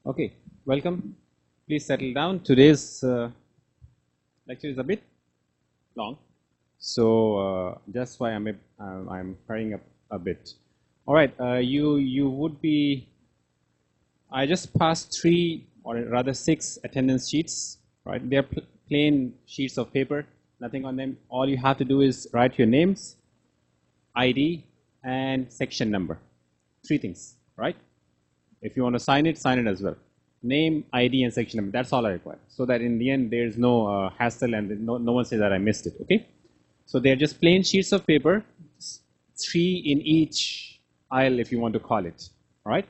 Okay, welcome. Please settle down. Today's lecture is a bit long, so that's why I'm hurrying up a bit. All right, you would be. I just passed three or rather six attendance sheets. Right, they're plain sheets of paper, nothing on them. All you have to do is write your names, ID, and section number. Three things, right? If you want to sign it as well. Name, ID, and section number. That's all I require. So that in the end, there's no hassle and no one says that I missed it. Okay. So they're just plain sheets of paper, three in each aisle, if you want to call it. All right.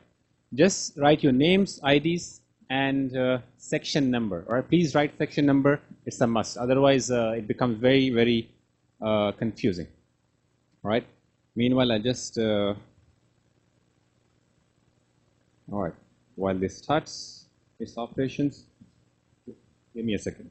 Just write your names, IDs, and section number. All right. Please write section number. It's a must. Otherwise, it becomes very, very confusing. All right. Meanwhile, I just all right. While this starts its operations, give me a second.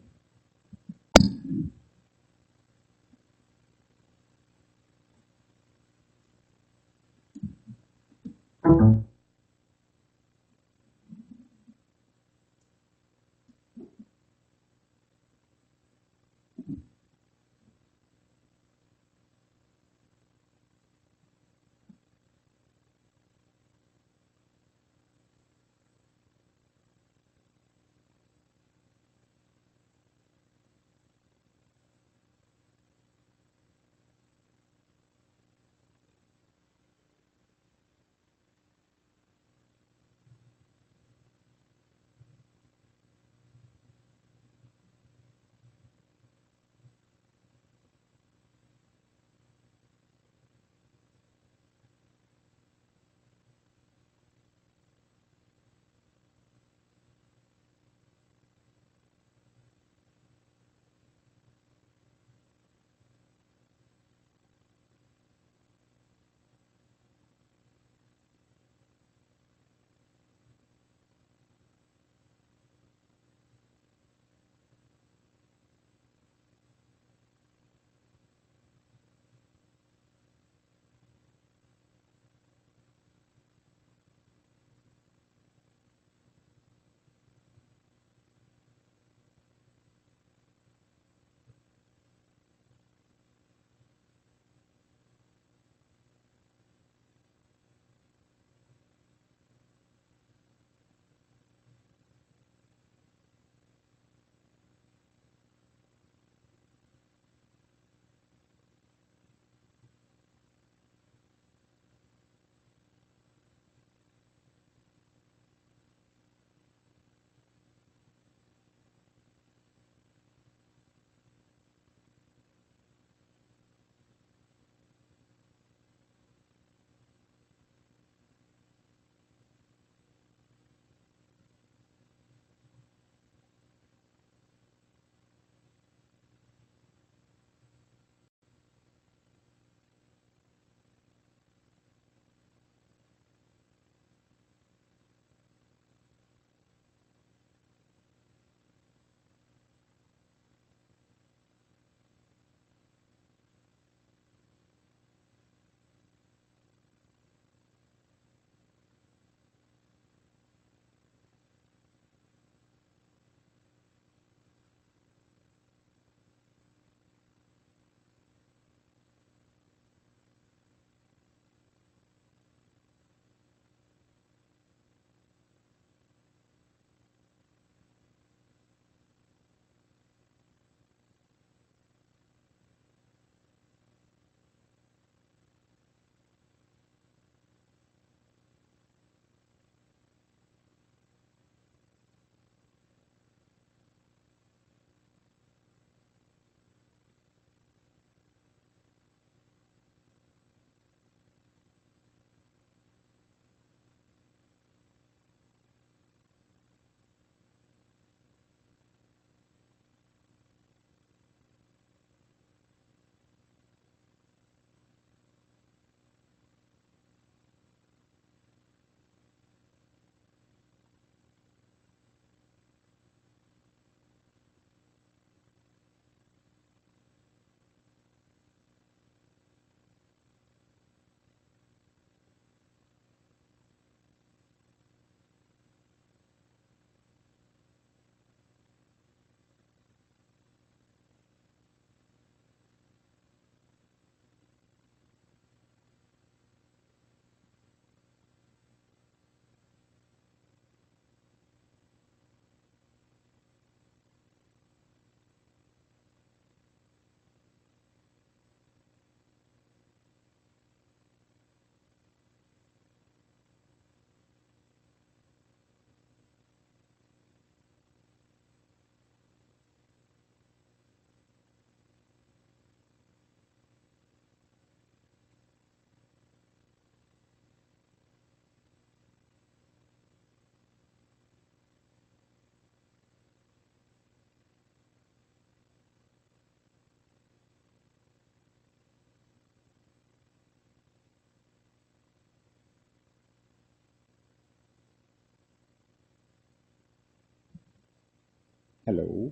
Hello.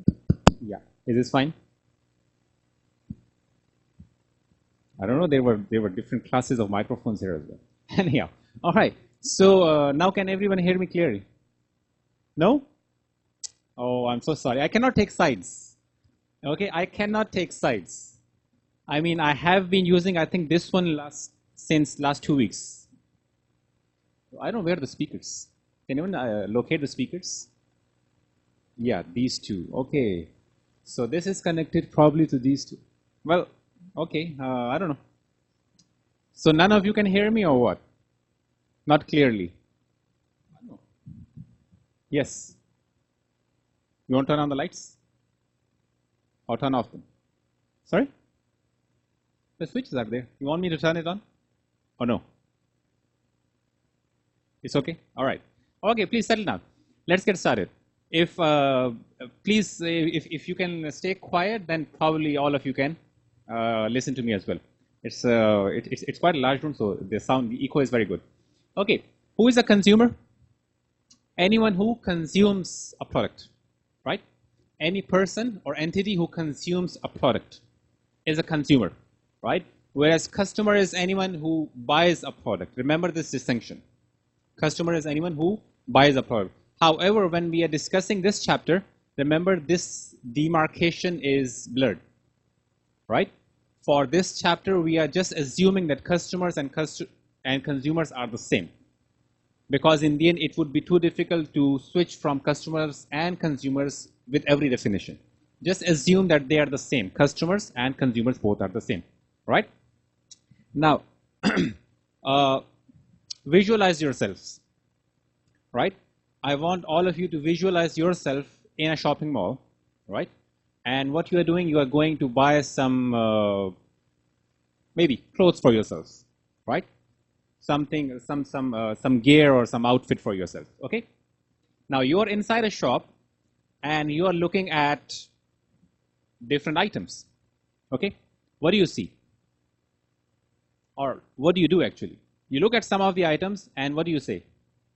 Yeah. Is this fine? I don't know. There were different classes of microphones here as well. Anyhow. All right. So now can everyone hear me clearly? No? Oh, I'm so sorry. I cannot take sides. Okay, I cannot take sides. I mean, I have been using, I think, this one since last 2 weeks. I don't know where are the speakers. Can anyone locate the speakers? Yeah, these two. Okay. So this is connected probably to these two. Well, okay. I don't know. So none of you can hear me or what? Not clearly. Yes. You want to turn on the lights? Or turn off them? Sorry? The switches are there. You want me to turn it on? Or no? It's okay? All right. Okay, please settle down. Let's get started. If please, if you can stay quiet, then probably all of you can listen to me as well. It's quite a large room, so the echo is very good. Okay, who is a consumer? Anyone who consumes a product, right? Any person or entity who consumes a product is a consumer, right? Whereas customer is anyone who buys a product. Remember this distinction. Customer is anyone who buys a product. However, when we are discussing this chapter, remember this demarcation is blurred, right? For this chapter, we are just assuming that customers and consumers are the same. Because in the end, it would be too difficult to switch from customers and consumers with every definition. Just assume that they are the same. Customers and consumers both are the same, right? Now, visualize yourselves, right? I want all of you to visualize yourself in a shopping mall, right? And what you are doing, you are going to buy some maybe clothes for yourselves, right? Something, some gear or some outfit for yourself. Okay. Now you are inside a shop, and you are looking at different items. Okay. What do you see? Or what do you do actually? You look at some of the items, and what do you say?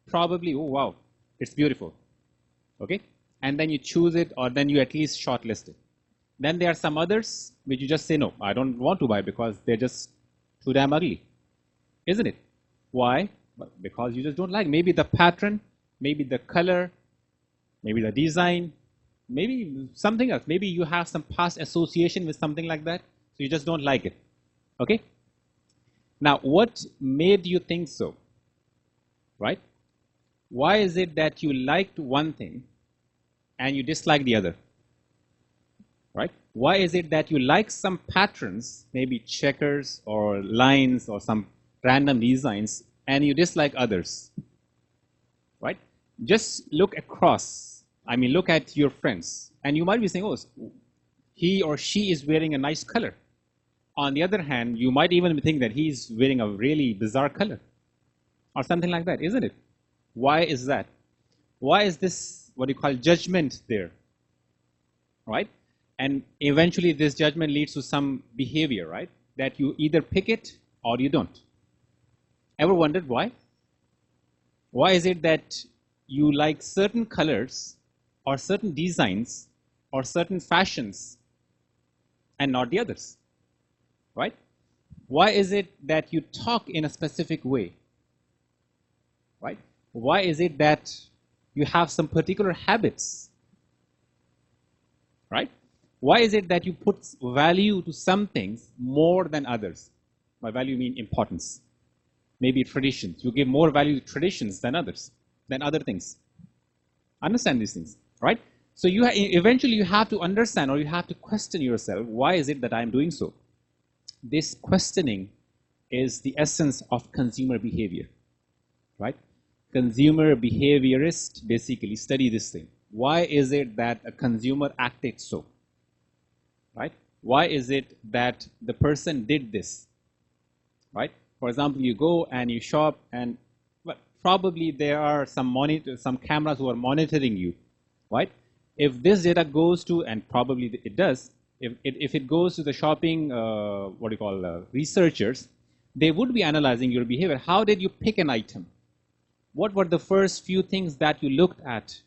Probably, oh wow, it's beautiful. Okay. And then you choose it, or then you at least shortlist it. Then there are some others which you just say, no, I don't want to buy because they're just too damn ugly. Isn't it? Why? Because you just don't like. Maybe the pattern, maybe the color, maybe the design, maybe something else. Maybe you have some past association with something like that, so you just don't like it. Okay? Now, what made you think so? Right? Why is it that you liked one thing and you dislike the other? Right? Why is it that you like some patterns, maybe checkers or lines or some random designs, and you dislike others, right? Just look across. I mean, look at your friends, and you might be saying, oh, he or she is wearing a nice color. On the other hand, you might even think that he's wearing a really bizarre color or something like that, isn't it? Why is that? Why is this, what you call, judgment there, right? And eventually this judgment leads to some behavior, right? That you either pick it or you don't. Ever wondered why? Why is it that you like certain colors or certain designs or certain fashions and not the others? Right? Why is it that you talk in a specific way? Right? Why is it that you have some particular habits? Right? Why is it that you put value to some things more than others? By value, I mean importance. Maybe traditions. You give more value to traditions than others, than other things. Understand these things, right? So you eventually you have to understand, or you have to question yourself, why is it that I'm doing so? This questioning is the essence of consumer behavior, right? Consumer behaviorists basically study this thing. Why is it that a consumer acted so? Right? Why is it that the person did this? Right? For example, you go and you shop, and well, probably there are some cameras who are monitoring you, right? If this data goes to, and probably it does, if it goes to the shopping, researchers, they would be analyzing your behavior. How did you pick an item? What were the first few things that you looked at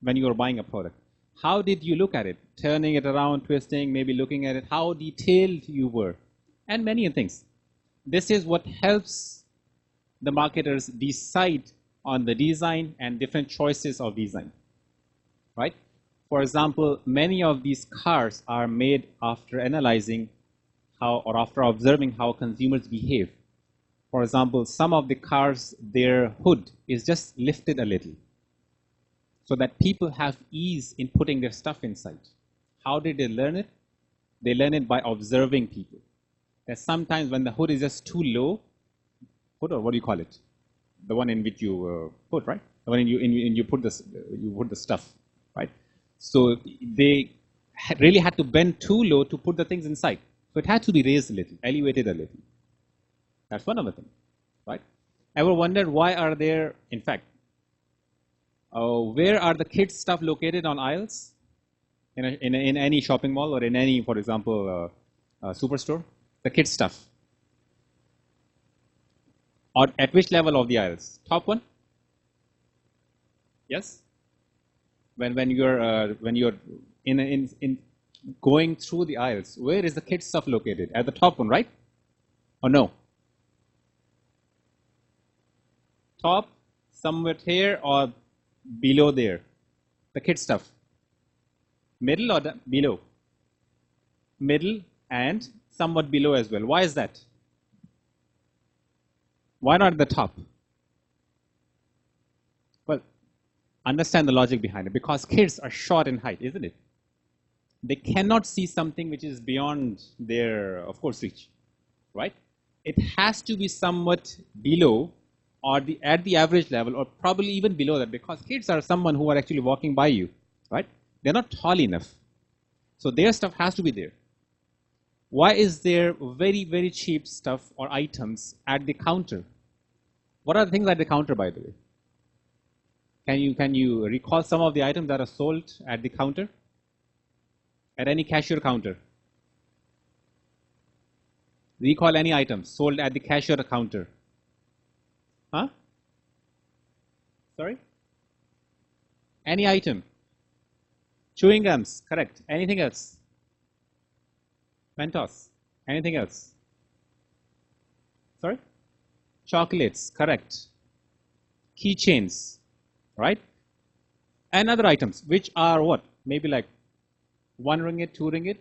when you were buying a product? How did you look at it? Turning it around, twisting, maybe looking at it, how detailed you were, and many things. This is what helps the marketers decide on the design and different choices of design, right? For example, many of these cars are made after analyzing how, or after observing how consumers behave. For example, some of the cars, their hood is just lifted a little so that people have ease in putting their stuff inside. How did they learn it? They learn it by observing people. That sometimes when the hood is just too low, hood, or what do you call it? The one in which you put, right? The one you put the stuff, right? So they really had to bend too low to put the things inside. So it had to be raised a little, elevated a little. That's one of the things, right? Ever wondered why are there, in fact, where are the kids' stuff located on aisles? In any shopping mall or in any, for example, superstore? The kids' stuff. Or at which level of the aisles? Top one? Yes? When you're in going through the aisles, where is the kids' stuff located? At the top one, right? Or no? Top, somewhere here, or below there? The kids' stuff. Middle or below? Middle and somewhat below as well. Why is that? Why not at the top? Well, understand the logic behind it. Because kids are short in height, isn't it? They cannot see something which is beyond their, of course, reach, right? It has to be somewhat below or at the average level, or probably even below that, because kids are someone who are actually walking by you, right? They're not tall enough. So their stuff has to be there. Why is there very, very cheap stuff or items at the counter? What are the things at the counter, by the way? Can you recall some of the items that are sold at the counter? At any cashier counter? Recall any items sold at the cashier counter? Huh? Sorry? Any item? Chewing gums, correct. Anything else? Mentos. Anything else? Sorry? Chocolates, correct. Keychains, right? And other items, which are what? Maybe like 1 ringgit, 2 ringgit,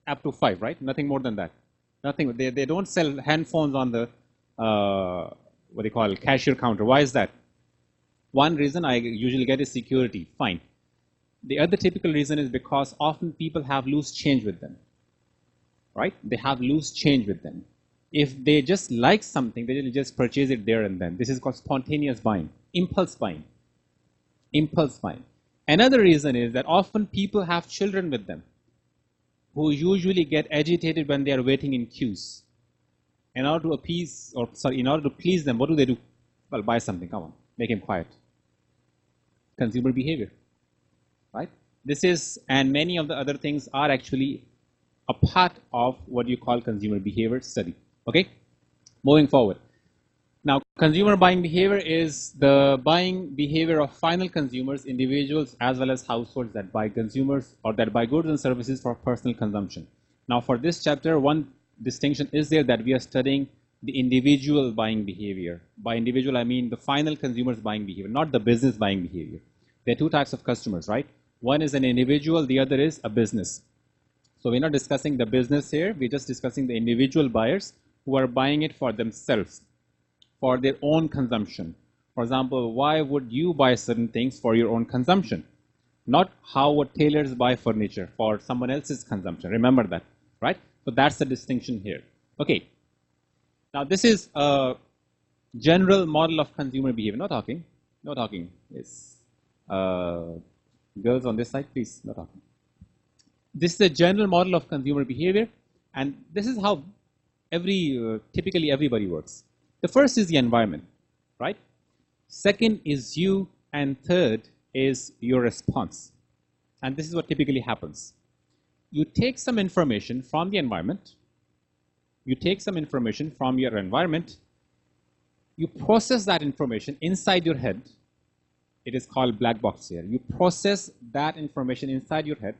up to 5, right? Nothing more than that. Nothing. They don't sell handphones on the what they call cashier counter. Why is that? One reason I usually get is security. Fine. The other typical reason is because often people have loose change with them, right? They have loose change with them. If they just like something, they will just purchase it there and then. This is called spontaneous buying, impulse buying. Impulse buying. Another reason is that often people have children with them who usually get agitated when they are waiting in queues. In order to in order to please them, what do? Well, buy something, come on, make him quiet. Consumer behavior, right? This is, and many of the other things are actually a part of what you call consumer behavior study, okay? Moving forward. Now, consumer buying behavior is the buying behavior of final consumers, individuals, as well as households that buy consumers or that buy goods and services for personal consumption. Now, for this chapter, one distinction is there that we are studying the individual buying behavior. By individual, I mean the final consumer's buying behavior, not the business buying behavior. There are two types of customers, right? One is an individual, the other is a business. So we're not discussing the business here, we're just discussing the individual buyers who are buying it for themselves, for their own consumption. For example, why would you buy certain things for your own consumption? Not how would tailors buy furniture for someone else's consumption. Remember that, right? So that's the distinction here. Okay. Now this is a general model of consumer behavior. No talking. No talking. Yes. Girls on this side, please, no talking. This is a general model of consumer behavior, and this is how typically everybody works. The first is the environment, right? Second is you, and third is your response. And this is what typically happens. You take some information from the environment, you take some information from your environment, you process that information inside your head, It is called black box here. You process that information inside your head,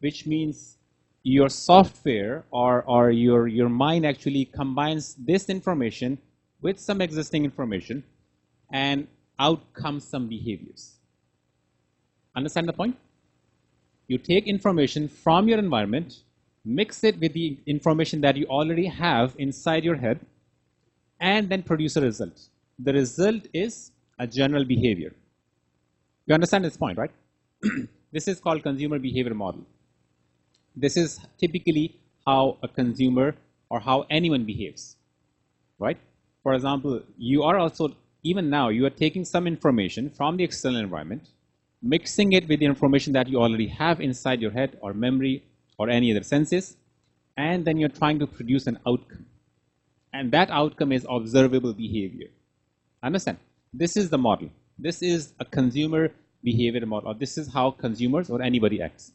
which means your software or your mind actually combines this information with some existing information, and out comes some behaviors. Understand the point? You take information from your environment, mix it with the information that you already have inside your head, and then produce a result. The result is a general behavior. You understand this point, right? This is called consumer behavior model. This is typically how a consumer or how anyone behaves, right? For example, you are also, even now, you are taking some information from the external environment, mixing it with the information that you already have inside your head or memory or any other senses, and then you're trying to produce an outcome. And that outcome is observable behavior. Understand? This is the model. This is a consumer behavior model, or this is how consumers or anybody acts.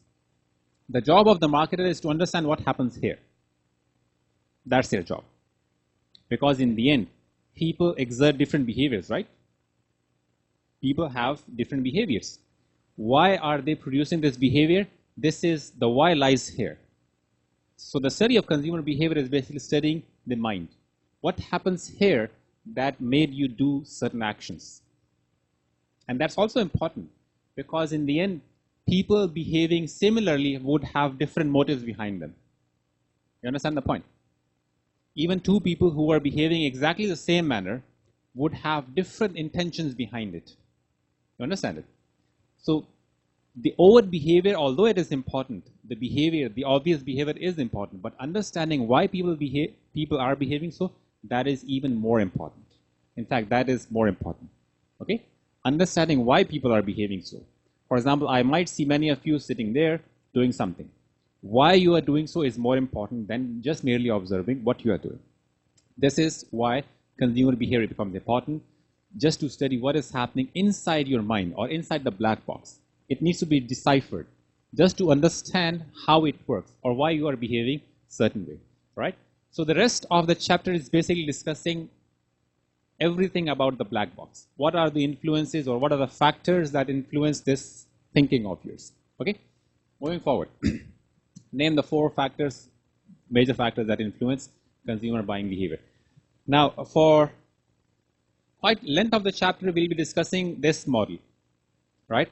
The job of the marketer is to understand what happens here. That's their job. Because in the end, people exert different behaviors, right? People have different behaviors. Why are they producing this behavior? This is the why lies here. So the study of consumer behavior is basically studying the mind. What happens here that made you do certain actions? And that's also important because in the end, people behaving similarly would have different motives behind them. You understand the point? Even two people who are behaving exactly the same manner would have different intentions behind it. You understand it? So the overt behavior, although it is important, the behavior, the obvious behavior is important, but understanding why people are behaving so, that is even more important. In fact, that is more important. Okay? Understanding why people are behaving so. For example, I might see many of you sitting there doing something. Why you are doing so is more important than just merely observing what you are doing. This is why consumer behavior becomes important, just to study what is happening inside your mind or inside the black box. It needs to be deciphered just to understand how it works or why you are behaving certain way, right? So the rest of the chapter is basically discussing everything about the black box. What are the influences or what are the factors that influence this thinking of yours? Okay, moving forward. Name the 4 factors, major factors that influence consumer buying behavior. Now, for quite length of the chapter, we'll be discussing this model, right?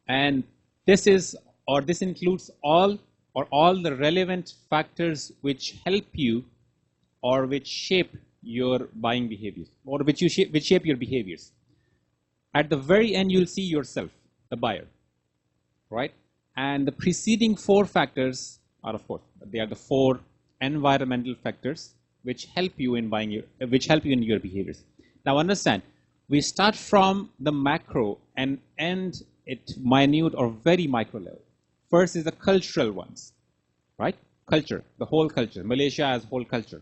And this includes all the relevant factors which help you or which shape your buying behaviors or which shape your behaviors. At the very end, you'll see yourself, the buyer, right? And the preceding 4 factors are, of course, they are the 4 environmental factors which help you in your behaviors. Now understand, we start from the macro and end at minute or very micro level. First is the cultural ones, right? Culture, the whole culture, Malaysia as whole culture.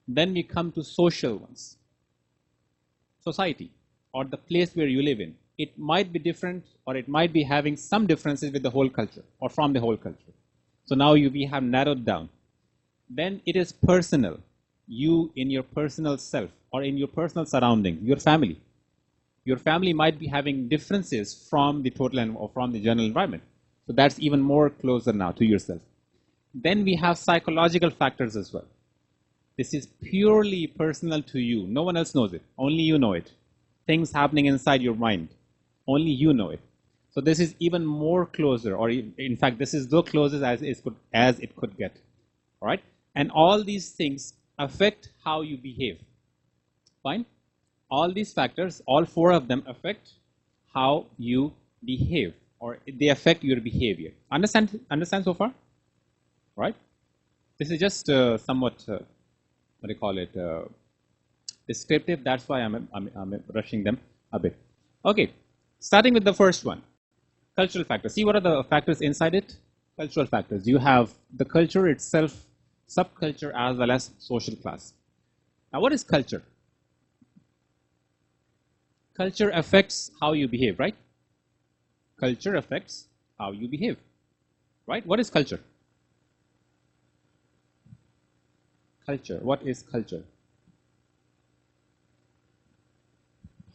Then we come to social ones, society, or the place where you live in. It might be different or it might be having some differences with the whole culture or from the whole culture. So now we have narrowed down. Then it is personal. You in your personal self or in your personal surrounding, your family. Your family might be having differences from the total or from the general environment. So that's even more closer now to yourself. Then we have psychological factors as well. This is purely personal to you. No one else knows it. Only you know it. Things happening inside your mind. Only you know it. So this is even more closer, or in fact, this is the closest as it could get. All right? And all these things affect how you behave. Fine? All these factors, all 4 of them affect how you behave, or they affect your behavior. Understand so far? Right? This is just somewhat, what do you call it, descriptive. That's why I'm rushing them a bit. Okay, starting with the first one, cultural factors. See what are the factors inside it? Cultural factors. You have the culture itself, subculture, as well as social class. Now, what is culture? Culture affects how you behave, right? Culture affects how you behave, right? What is culture? Culture. What is culture?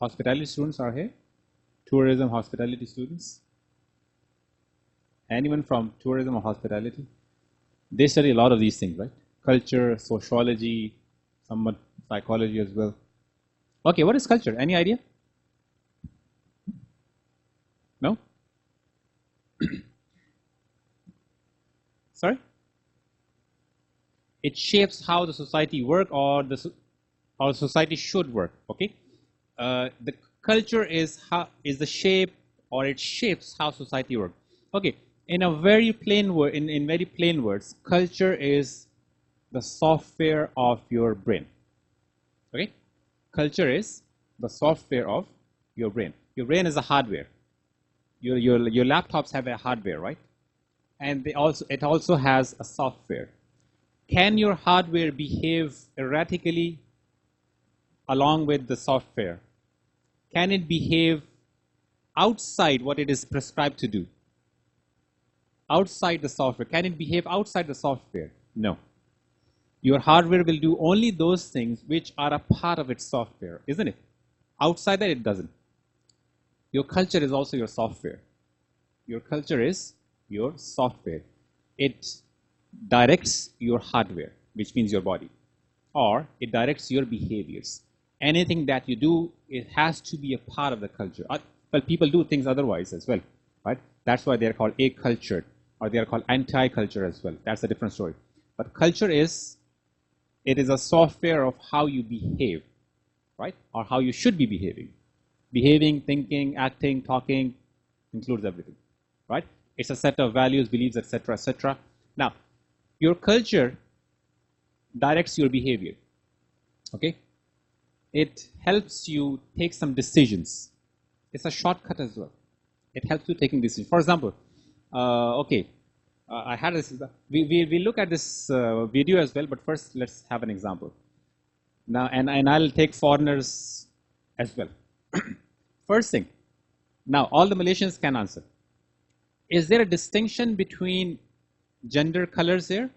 Hospitality students are here? Tourism, hospitality students? Anyone from tourism or hospitality? They study a lot of these things, right? Culture, sociology, somewhat psychology as well. Okay, what is culture? Any idea? No? Sorry? It shapes how the society work or how society should work. Okay, the culture is the shape, or it shapes how society works. Okay, in a very plain word, in very plain words, culture is the software of your brain. Okay, culture is the software of your brain. Your brain is a hardware. Your laptops have a hardware, right? And it also has a software. Can your hardware behave erratically along with the software? Can it behave outside what it is prescribed to do? Outside the software. Can it behave outside the software? No. Your hardware will do only those things which are a part of its software, isn't it? Outside that, it doesn't. Your culture is also your software. Your culture is your software. It directs your hardware, which means your body, or it directs your behaviors. Anything that you do, it has to be a part of the culture. Well, people do things otherwise as well, right? That's why they're called accultured, or they are called anti-culture as well. That's a different story. But culture is a software of how you behave, right? Or how you should be behaving. Behaving, thinking, acting, talking includes everything, right? It's a set of values, beliefs, etc., etc. Now, your culture directs your behavior, okay? It helps you take some decisions. It's a shortcut as well. It helps you taking decisions. For example, I had this. We look at this video as well, but first let's have an example. Now, and I'll take foreigners as well. First thing, now all the Malaysians can answer. Is there a distinction between gender colors here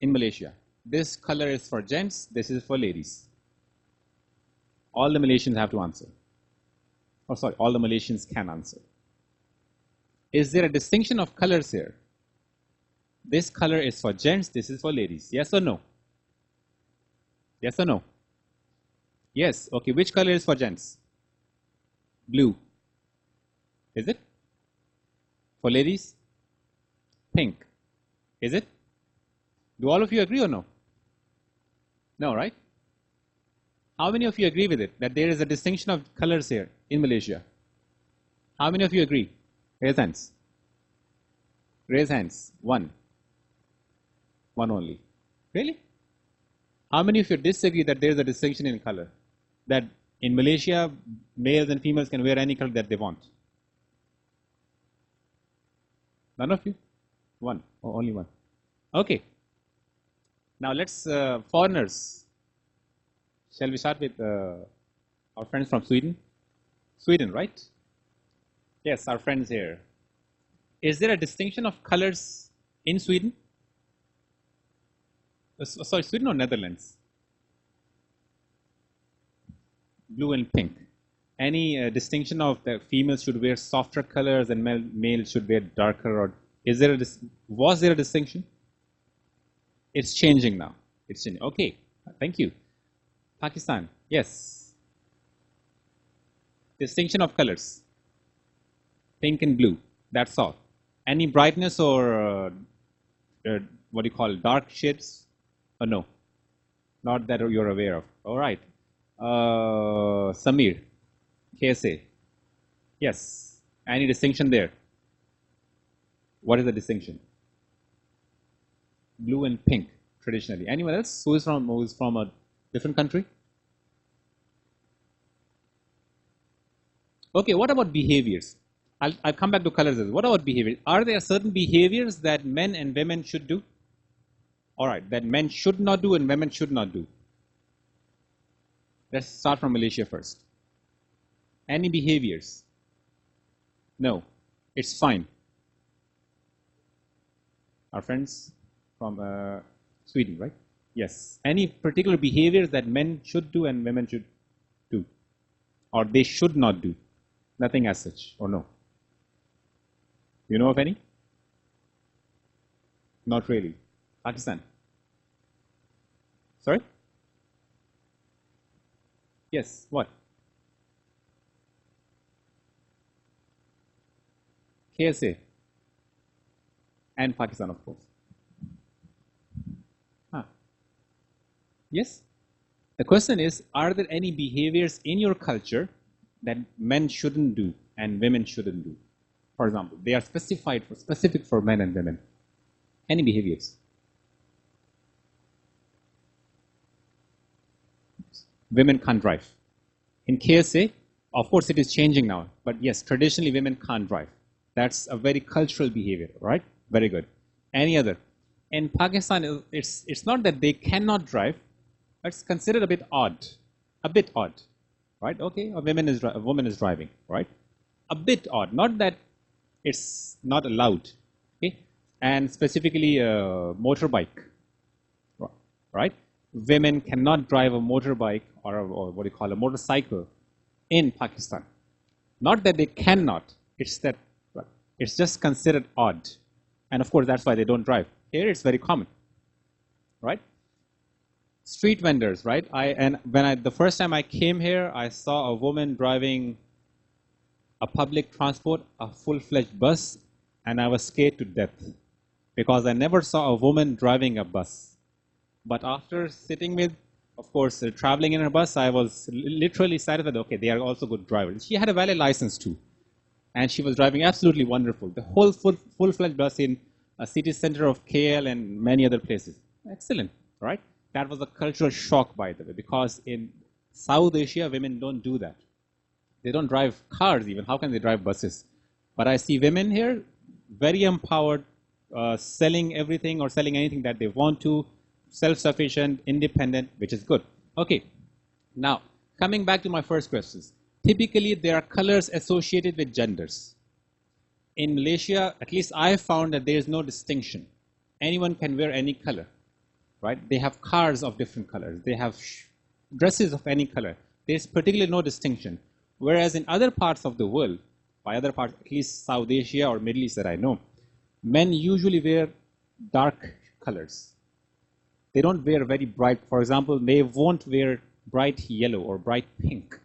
in Malaysia? This color is for gents, this is for ladies. All the Malaysians have to answer. Oh, sorry, all the Malaysians can answer. Is there a distinction of colors here? This color is for gents, this is for ladies. Yes or no? Yes or no? Yes. Okay, which color is for gents? Blue. Is it? For ladies? Pink. Is it? Do all of you agree or no? No, right? How many of you agree with it, that there is a distinction of colors here in Malaysia? How many of you agree? Raise hands. Raise hands. One. One only. Really? How many of you disagree that there is a distinction in color? That in Malaysia, males and females can wear any color that they want? None of you? One. Oh, only one. Okay. Now let's, foreigners. Shall we start with our friends from Sweden? Sweden, right? Yes, our friends here. Is there a distinction of colors in Sweden? Sorry, Sweden or Netherlands? Blue and pink. Any distinction of the females should wear softer colors and males should wear darker? Or is there was there a distinction? It's changing now. It's changing. Okay, thank you. Pakistan, yes. Distinction of colors. Pink and blue, that's all. Any brightness or what do you call it, dark shades? No, not that you're aware of. All right. Samir, KSA. Yes. Any distinction there? What is the distinction? Blue and pink, traditionally. Anyone else who is from a different country? Okay, what about behaviors? I'll come back to colors. What about behaviors? Are there certain behaviors that men and women should do? All right, that men should not do and women should not do. Let's start from Malaysia first. Any behaviors? No, it's fine. Our friends from Sweden, right? Yes. Any particular behaviors that men should do and women should do? or they should not do? Nothing as such, or no? You know of any? Not really. Pakistan. Sorry? Yes, what? KSA. And Pakistan, of course. Huh. Yes? The question is, are there any behaviors in your culture that men shouldn't do and women shouldn't do? For example, they are specific for men and women. Any behaviors? Women can't drive. In KSA, of course it is changing now, but yes, traditionally women can't drive. That's a very cultural behavior, right? Very good. Any other? In Pakistan, it's not that they cannot drive. It's considered a bit odd, right? Okay, a woman is driving, right? A bit odd, not that it's not allowed, okay? And specifically motorbike, right? Women cannot drive a motorbike or what do you call a motorcycle in Pakistan. Not that they cannot, it's that it's just considered odd. And of course, that's why they don't drive. Here it's very common, right? Street vendors, right? The first time I came here, I saw a woman driving a public transport, a full-fledged bus, and I was scared to death because I never saw a woman driving a bus. But after sitting with, of course, traveling in her bus, I was literally satisfied that, okay, they are also good drivers. She had a valid license too. And she was driving absolutely wonderful. The whole full-fledged bus in a city center of KL and many other places. Excellent, right? That was a cultural shock, by the way, because in South Asia, women don't do that. They don't drive cars even. How can they drive buses? But I see women here, very empowered, selling everything or selling anything that they want to, self-sufficient, independent, which is good. Okay, now, coming back to my first questions. Typically, there are colors associated with genders. In Malaysia, at least I found that there is no distinction. Anyone can wear any color, right? They have cars of different colors. They have dresses of any color. There's particularly no distinction. Whereas in other parts of the world, by other parts, at least South Asia or Middle East that I know, men usually wear dark colors. They don't wear very bright, for example, they won't wear bright yellow or bright pink.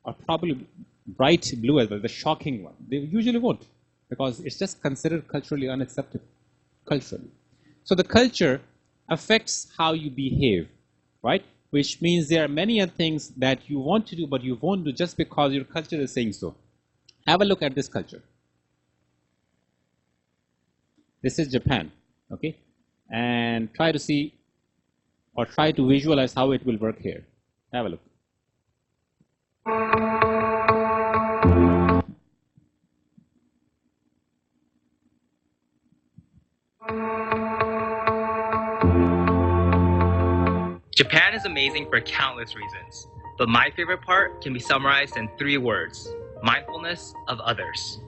Or probably bright blue as well, the shocking one. They usually won't, because it's just considered culturally unacceptable, culturally. So the culture affects how you behave, right? Which means there are many other things that you want to do, but you won't do just because your culture is saying so. Have a look at this culture. This is Japan, okay? And try to see, or try to visualize how it will work here. Have a look. Japan is amazing for countless reasons, but my favorite part can be summarized in 3 words: mindfulness of others.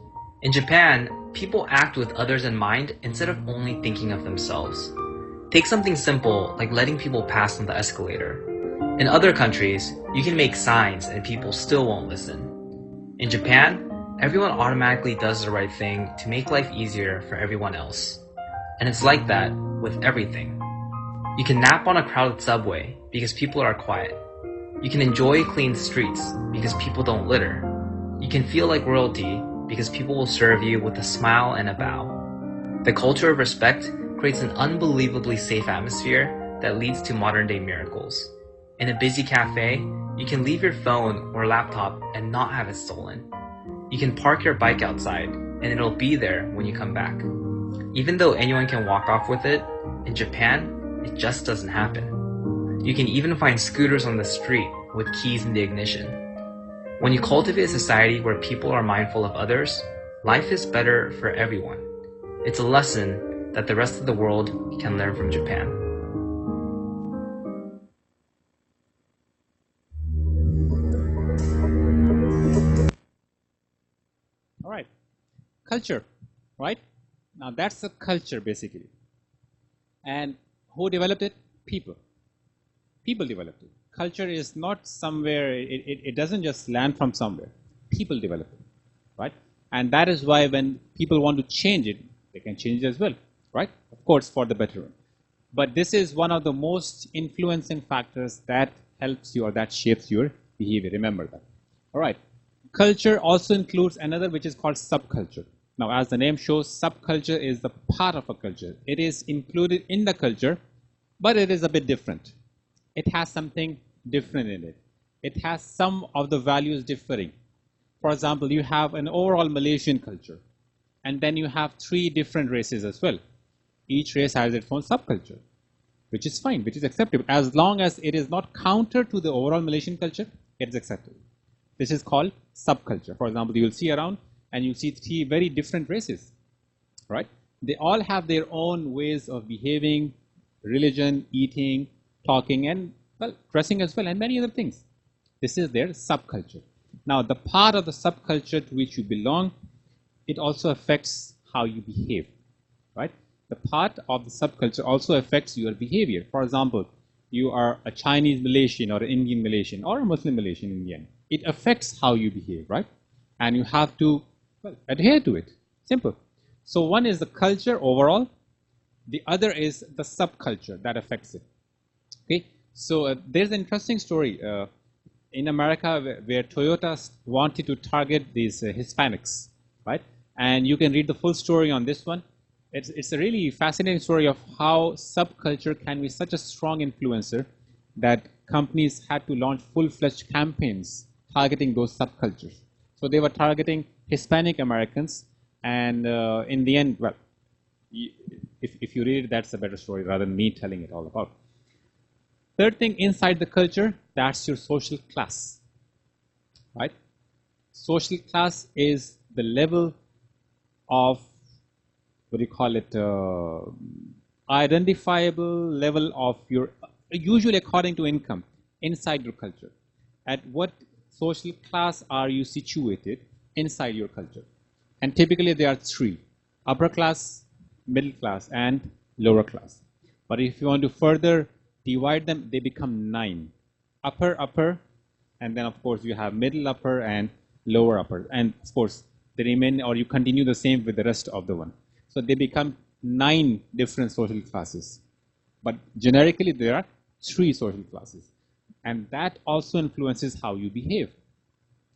In Japan, people act with others in mind instead of only thinking of themselves. Take something simple like letting people pass on the escalator. In other countries, you can make signs and people still won't listen. In Japan, everyone automatically does the right thing to make life easier for everyone else. And it's like that with everything. You can nap on a crowded subway because people are quiet. You can enjoy clean streets because people don't litter. You can feel like royalty because people will serve you with a smile and a bow. The culture of respect creates an unbelievably safe atmosphere that leads to modern-day miracles. In a busy cafe, you can leave your phone or laptop and not have it stolen. You can park your bike outside and it'll be there when you come back. Even though anyone can walk off with it, in Japan, it just doesn't happen. You can even find scooters on the street with keys in the ignition. When you cultivate a society where people are mindful of others, life is better for everyone. It's a lesson that the rest of the world can learn from Japan. All right, culture, right? Now that's the culture basically. And who developed it? People. People developed it. culture is not somewhere, it doesn't just land from somewhere. People develop it, right? And that is why when people want to change it, they can change it as well, right? Of course, for the better. But this is one of the most influencing factors that helps you or that shapes your behavior. Remember that. All right. Culture also includes another which is called subculture. Now, as the name shows, subculture is the part of a culture. It is included in the culture, but it is a bit different. It has something different in it. It has some of the values differing. For example, you have an overall Malaysian culture, and then you have 3 different races as well. Each race has its own subculture, which is fine, which is acceptable. As long as it is not counter to the overall Malaysian culture, it is acceptable. This is called subculture. For example, you will see around and you see 3 very different races, right? They all have their own ways of behaving, religion, eating, talking, and, well, dressing as well, and many other things. This is their subculture. Now, the part of the subculture to which you belong, it also affects how you behave, right? The part of the subculture also affects your behavior. For example, you are a Chinese Malaysian or an Indian Malaysian or a Muslim Malaysian in the end. It affects how you behave, right? And you have to, well, adhere to it. Simple. So one is the culture overall. The other is the subculture that affects it. Okay. So there's an interesting story in America where Toyota wanted to target these Hispanics, right? And you can read the full story on this one. It's a really fascinating story of how subculture can be such a strong influencer that companies had to launch full-fledged campaigns targeting those subcultures. So they were targeting Hispanic Americans, and in the end, well, if you read it, that's a better story rather than me telling it all about. Third thing, inside the culture, that's your social class, right? Social class is the level of, what do you call it, identifiable level of your, usually according to income, inside your culture. At what social class are you situated inside your culture? And typically there are 3, upper class, middle class, and lower class. But if you want to further divide them, they become 9. Upper, and then of course you have middle upper and lower upper. And of course, they remain, or you continue the same with the rest of the one. So they become 9 different social classes. But generically, there are 3 social classes. And that also influences how you behave,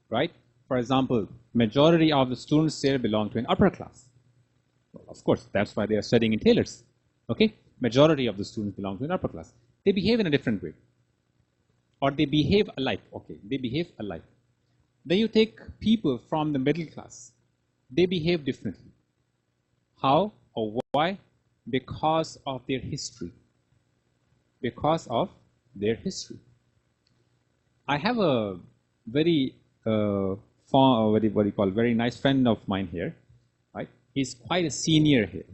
right? For example, majority of the students there belong to an upper class. Well, of course, that's why they are studying in tailors. Okay? Majority of the students belong to an upper class. They behave in a different way. Or they behave alike. Okay, they behave alike. Then you take people from the middle class. They behave differently. How or why? Because of their history. Because of their history. I have a very very nice friend of mine here, right? He's quite a senior here.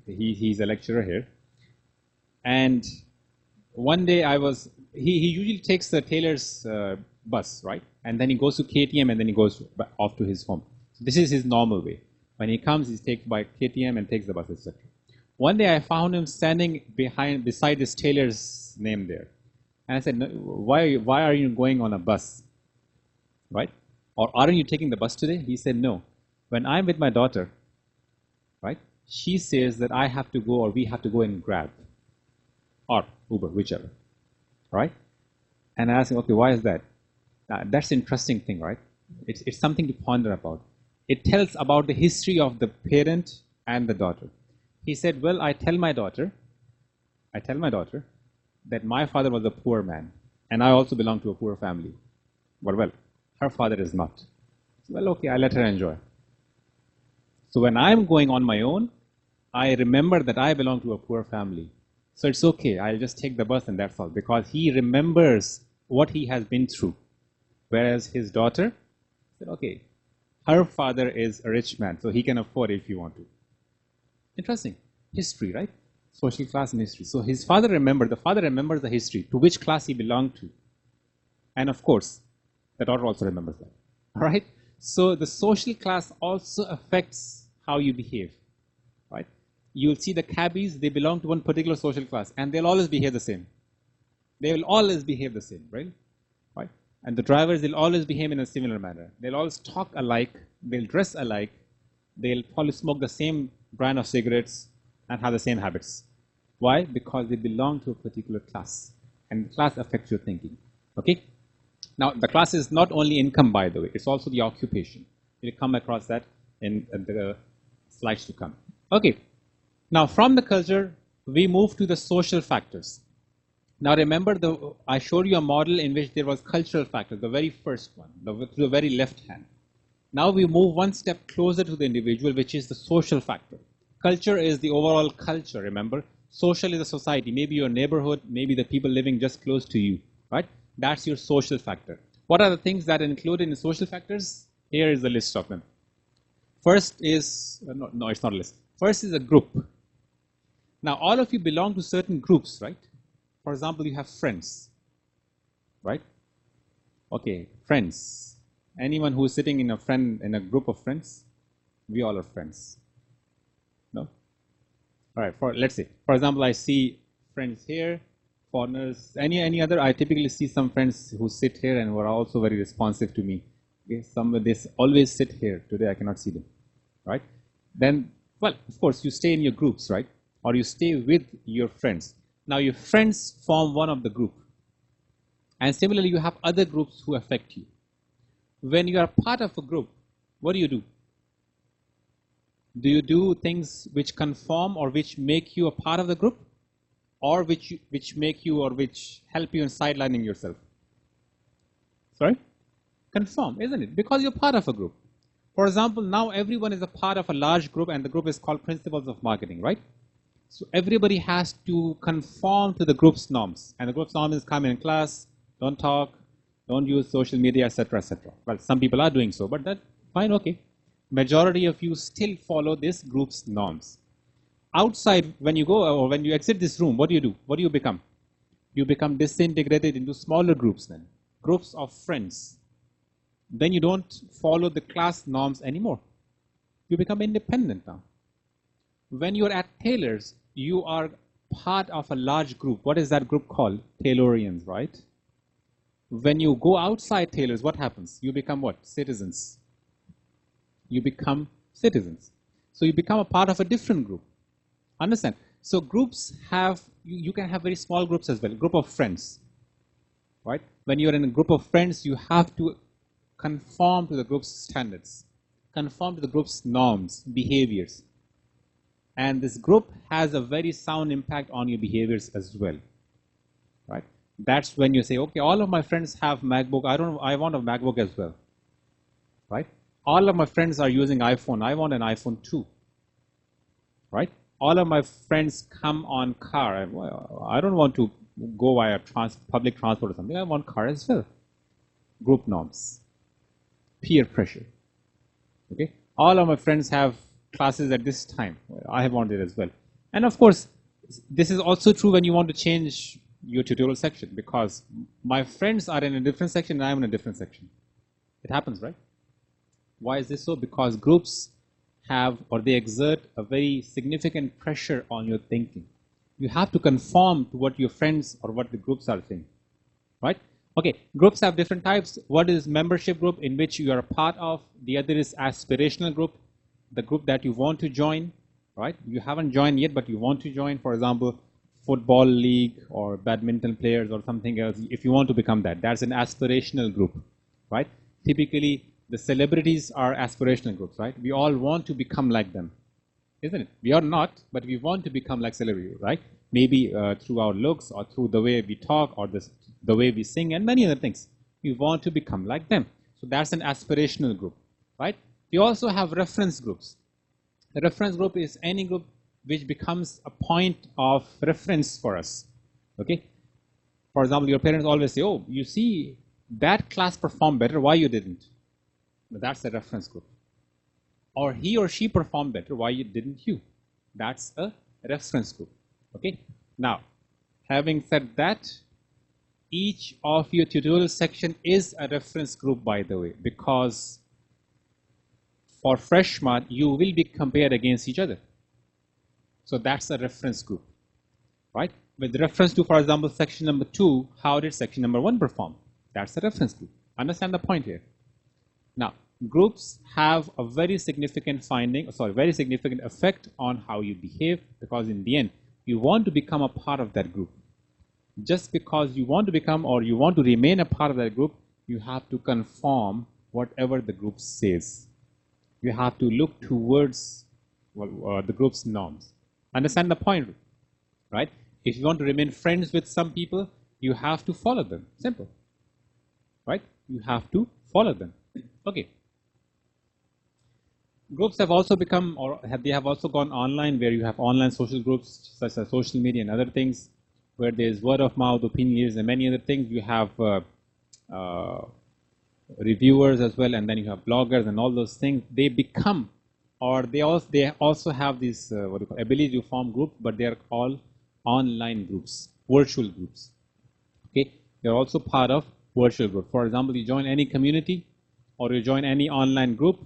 He's a lecturer here. And one day he usually takes the tailor's bus, right? And then he goes to KTM and then he goes off to his home. So this is his normal way. When he comes, he takes by KTM and takes the bus, etc. One day I found him standing beside this tailor's name there. And I said, no, why are you going on a bus? Right? Or aren't you taking the bus today? He said, no. When I'm with my daughter, right, she says that I have to go or we have to go and Grab or Uber, whichever. Right? And I asked him, okay, why is that? That's an interesting thing, right? It's something to ponder about. It tells about the history of the parent and the daughter. He said, well, I tell my daughter that my father was a poor man, and I also belong to a poor family. Well, her father is not. Well, okay, I let her enjoy. So when I'm going on my own, I remember that I belong to a poor family. So it's okay, I'll just take the bus and that's all, because he remembers what he has been through. Whereas his daughter said, okay, her father is a rich man, so he can afford it if you want to. Interesting. History, right? Social class and history. So the father remembers the history, to which class he belonged to. And of course, the daughter also remembers that. All right? So the social class also affects how you behave. Right? You'll see the cabbies, they belong to one particular social class, and they'll always behave the same. They will always behave the same, right? Right? And the drivers will always behave in a similar manner. They'll always talk alike, they'll dress alike, they'll probably smoke the same brand of cigarettes and have the same habits. Why? Because they belong to a particular class, and the class affects your thinking. Okay? Now, the class is not only income, by the way, it's also the occupation. We'll come across that in the slides to come. Okay. Now, from the culture, we move to the social factors. Now, remember, I showed you a model in which there was cultural factors, the very first one, to the very left hand. Now, we move one step closer to the individual, which is the social factor. Culture is the overall culture, remember. Social is a society, maybe your neighborhood, maybe the people living just close to you, right? That's your social factor. What are the things that are included in social factors? Here is the list of them. First is, no, it's not a list. First is a group. Now, all of you belong to certain groups, right? For example, you have friends, right? Okay, friends. Anyone who is sitting in a group of friends, we all are friends. No? All right, let's say, for example, I see friends here, foreigners, any other. I typically see some friends who sit here and who are also very responsive to me. Okay, they always sit here. Today I cannot see them, right? Then, well, of course, you stay in your groups, right? Or you stay with your friends. Now, your friends form one of the group. And similarly, you have other groups who affect you. When you are part of a group, what do you do? Do you do things which conform or which make you a part of the group? Or which make you or which help you in sidelining yourself? Sorry? Conform, isn't it? Because you're part of a group. For example, now everyone is a part of a large group, and the group is called Principles of Marketing, right? So everybody has to conform to the group's norms. And the group's norm is come in class, don't talk, don't use social media, etc., etc. Well, some people are doing so, but that's fine, okay. Majority of you still follow this group's norms. Outside, when you go or when you exit this room, what do? What do you become? You become disintegrated into smaller groups then. Groups of friends. Then you don't follow the class norms anymore. You become independent now. When you're at Taylor's, you are part of a large group. What is that group called? Taylorians, right? When you go outside Taylor's, what happens? You become what? Citizens. You become citizens. So you become a part of a different group. Understand? So groups have, you can have very small groups as well. A group of friends, right? When you're in a group of friends, you have to conform to the group's standards, conform to the group's norms, behaviors. And this group has a very sound impact on your behaviors as well, right? That's when you say, okay, all of my friends have MacBook. I want a MacBook as well, right? All of my friends are using iPhone. I want an iPhone too, right? All of my friends come on car. I don't want to go via public transport or something. I want car as well. Group norms, peer pressure, okay? All of my friends have classes at this time. I want it as well. And of course, this is also true when you want to change your tutorial section, because my friends are in a different section and I'm in a different section. It happens, right? Why is this so? Because groups have, or they exert a very significant pressure on your thinking. You have to conform to what your friends or what the groups are saying, right? Okay, groups have different types. What is membership group, in which you are a part of? The other is aspirational group, the group that you want to join, right? You haven't joined yet, but you want to join. For example, football league or badminton players or something else. If you want to become that, that's an aspirational group, right? Typically, the celebrities are aspirational groups, right? We all want to become like them, isn't it? We are not, but we want to become like celebrities, right? Maybe through our looks or through the way we talk or the way we sing and many other things. We want to become like them. So that's an aspirational group, right? We also have reference groups. The reference group is any group which becomes a point of reference for us, okay? For example, your parents always say, oh, you see, that class performed better, why you didn't? That's a reference group. Or he or she performed better, why didn't you? That's a reference group, okay? Now, having said that, each of your tutorial section is a reference group, by the way, because for freshman, you will be compared against each other. So that's a reference group, right? With reference to, for example, section number 2, how did section number 1 perform? That's the reference group. Understand the point here. Now, groups have a very significant very significant effect on how you behave, because in the end, you want to become a part of that group. Just because you want to become or you want to remain a part of that group, you have to conform whatever the group says. You have to look towards the group's norms. Understand the point, right? If you want to remain friends with some people, you have to follow them. Simple. Right? You have to follow them. Okay. Groups have also become, they have also gone online, where you have online social groups such as social media and other things, where there's word of mouth, opinion leaders, and many other things. You have reviewers as well, and then you have bloggers and all those things. They become, or they also have this ability to form groups, but they are all online groups, virtual groups. Okay, they're also part of virtual group. For example, you join any community or you join any online group,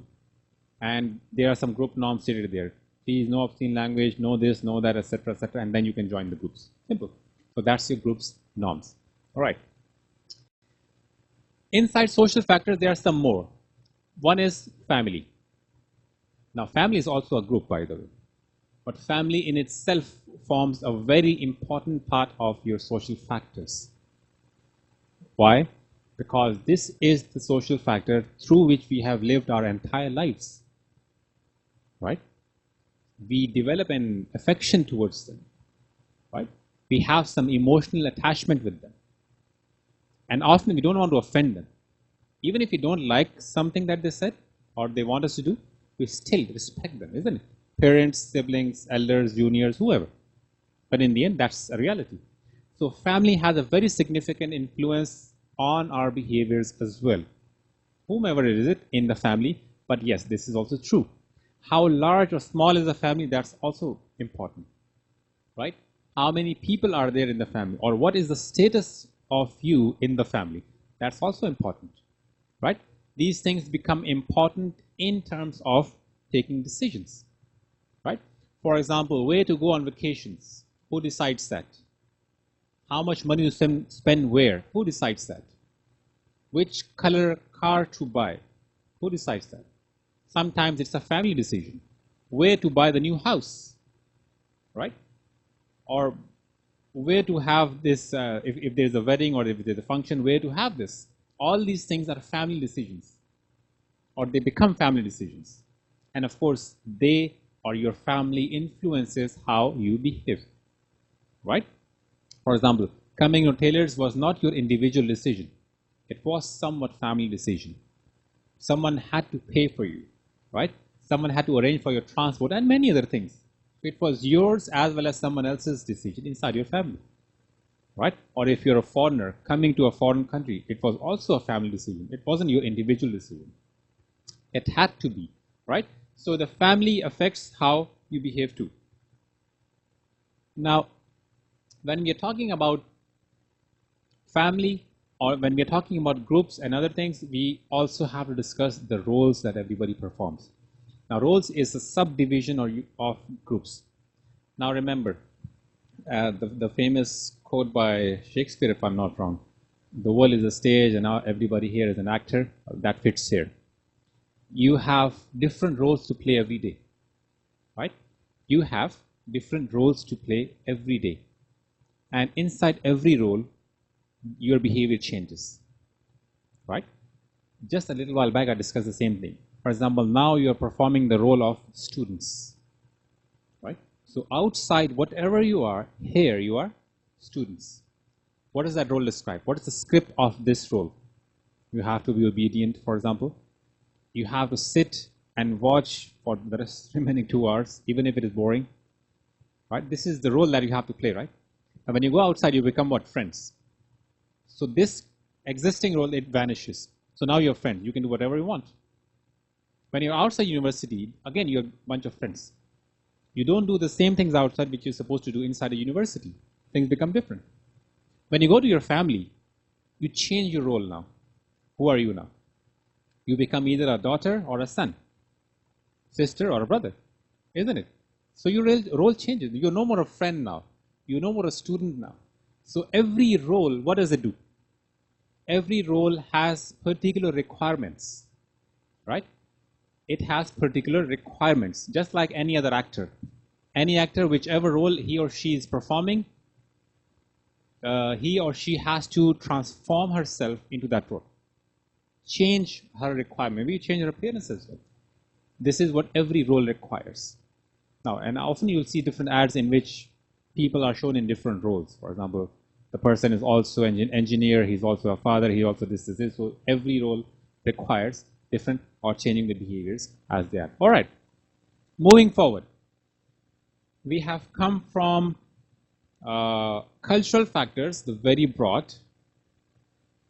and there are some group norms stated there. Please, no obscene language, no this, no that, etc., etc., and then you can join the groups. Simple. So that's your group's norms. All right. Inside social factors, there are some more. One is family. Now, family is also a group, by the way. But family in itself forms a very important part of your social factors. Why? Because this is the social factor through which we have lived our entire lives. Right? We develop an affection towards them. Right? We have some emotional attachment with them. And often we don't want to offend them. Even if we don't like something that they said or they want us to do, we still respect them, isn't it? Parents, siblings, elders, juniors, whoever. But in the end, that's a reality. So family has a very significant influence on our behaviors as well. Whomever it is in the family, but yes, this is also true. How large or small is the family, that's also important, right? How many people are there in the family, or what is the status of you in the family? That's also important, right? These things become important in terms of taking decisions, right? For example, where to go on vacations, who decides that? How much money to spend where, who decides that? Which color car to buy, who decides that? Sometimes it's a family decision. Where to buy the new house, right? Or where to have this, if there's a wedding or if there's a function, where to have this. All these things are family decisions, or they become family decisions. And of course, they or your family influences how you behave, right? For example, coming to tailors was not your individual decision. It was somewhat family decision. Someone had to pay for you, right? Someone had to arrange for your transport and many other things. It was yours as well as someone else's decision inside your family, right? Or if you're a foreigner coming to a foreign country, it was also a family decision. It wasn't your individual decision. It had to be, right? So the family affects how you behave too. Now, when we are talking about family, or when we are talking about groups and other things, we also have to discuss the roles that everybody performs. Now, roles is a subdivision of groups. Now, remember the famous quote by Shakespeare, if I'm not wrong. The world is a stage, and now everybody here is an actor. That fits here. You have different roles to play every day, right? You have different roles to play every day. And inside every role, your behavior changes, right? Just a little while back, I discussed the same thing. For example, now you are performing the role of students, right? So outside, whatever you are, here you are students. What does that role describe? What is the script of this role? You have to be obedient, for example. You have to sit and watch for the remaining 2 hours, even if it is boring, right? This is the role that you have to play, right? And when you go outside, you become what? Friends. So this existing role, it vanishes. So now you're friends. You can do whatever you want. When you're outside university, again, you're a bunch of friends. You don't do the same things outside which you're supposed to do inside a university. Things become different. When you go to your family, you change your role now. Who are you now? You become either a daughter or a son, sister or a brother, isn't it? So your role changes. You're no more a friend now. You're no more a student now. So every role, what does it do? Every role has particular requirements, right? It has particular requirements, just like any other actor. Any actor, whichever role he or she is performing, he or she has to transform herself into that role. Change her requirement, maybe change her appearance as well. This is what every role requires. Now, and often you'll see different ads in which people are shown in different roles. For example, the person is also an engineer, he's also a father, he also this. So every role requires different or changing the behaviors as they are. All right, moving forward. We have come from cultural factors, the very broad.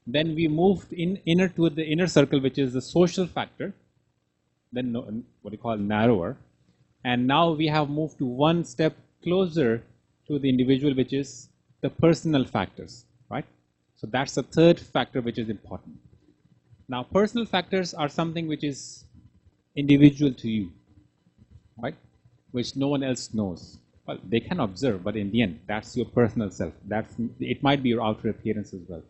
Then we moved inner to the inner circle, which is the social factor. Then what you call narrower. And now we have moved to one step closer to the individual, which is the personal factors, right? So that's the third factor which is important. Now, personal factors are something which is individual to you, right? Which no one else knows. Well, they can observe, but in the end, that's your personal self. It might be your outer appearance as well.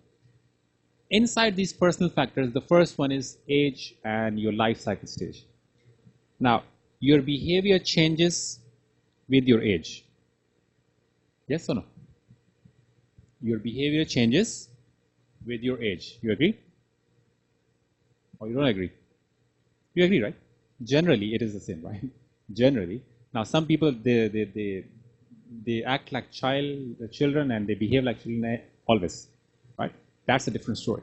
Inside these personal factors, the first one is age and your life cycle stage. Now, your behavior changes with your age. Yes or no? Your behavior changes with your age. You agree? Or you don't agree? You agree, right? Generally, it is the same, right? Generally. Now, some people, they act like children and they behave like children always, right? That's a different story.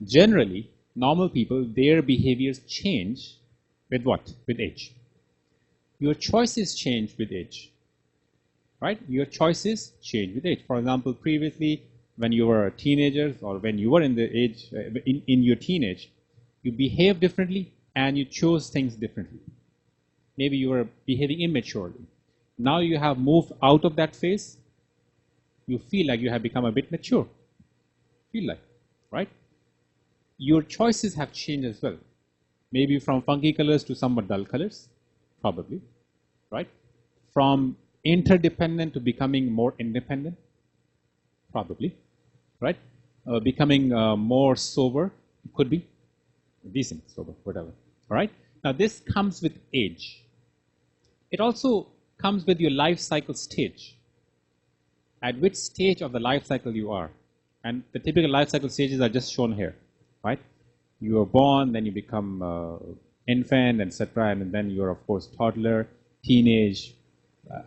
Generally, normal people, their behaviors change with what? With age. Your choices change with age, right? Your choices change with age. For example, previously, when you were a teenager or when you were in the age, in your teenage, you behaved differently and you chose things differently. Maybe you were behaving immaturely. Now you have moved out of that phase. You feel like you have become a bit mature. Feel like, right? Your choices have changed as well. Maybe from funky colors to somewhat dull colors, probably, right? From interdependent to becoming more independent, probably, right? Becoming more sober, could be, decent sober, whatever, all right? Now this comes with age. It also comes with your life cycle stage. At which stage of the life cycle you are. And the typical life cycle stages are just shown here, right? You are born, then you become infant, etc. And then you're, of course, toddler, teenage,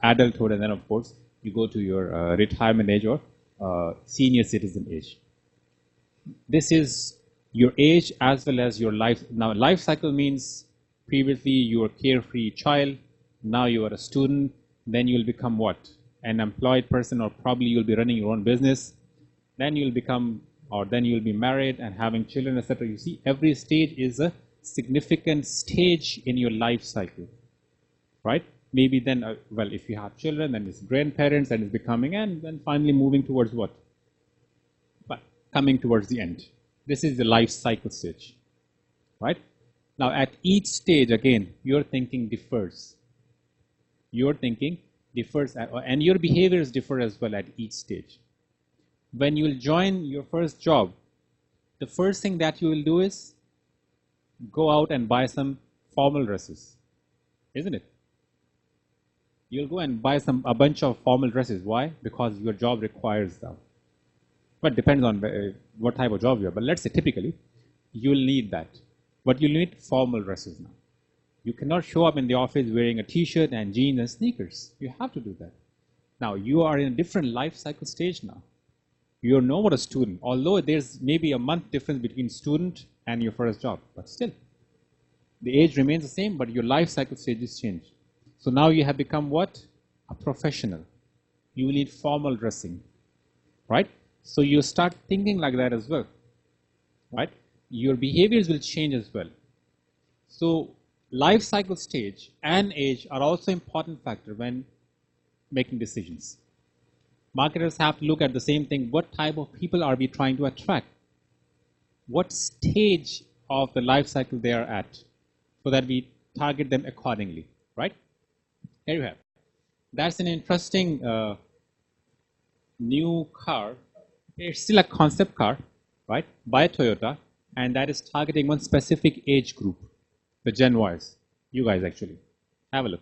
adulthood, and then, of course, you go to your retirement age or senior citizen age. This is your age as well as your life. Now, life cycle means previously you were a carefree child, now you are a student, then you'll become what? An employed person, or probably you'll be running your own business. Then you'll become, or then you'll be married and having children, etc. You see, every stage is a significant stage in your life cycle, right? Maybe then, well, if you have children, then it's grandparents, and it's becoming, and then finally moving towards what? But coming towards the end. This is the life cycle stage, right? Now, at each stage, again, your thinking differs. Your thinking differs, and your behaviors differ as well at each stage. When you will join your first job, the first thing that you will do is go out and buy some formal dresses, isn't it? You'll go and buy a bunch of formal dresses. Why? Because your job requires them. But it depends on what type of job you are. But let's say typically, you'll need that. But you'll need formal dresses now. You cannot show up in the office wearing a t-shirt and jeans and sneakers. You have to do that. Now, you are in a different life cycle stage now. You're no more a student, although there's maybe a month difference between student and your first job, but still, the age remains the same, but your life cycle stages change. So now you have become what? A professional. You will need formal dressing, right? So you start thinking like that as well, right? Your behaviors will change as well. So life cycle stage and age are also important factor when making decisions. Marketers have to look at the same thing. What type of people are we trying to attract? What stage of the life cycle they are at, so that we target them accordingly, right? Here you have. That's an interesting new car. It's still a concept car, right, by Toyota, and that is targeting one specific age group, the Gen Ys. You guys actually have a look.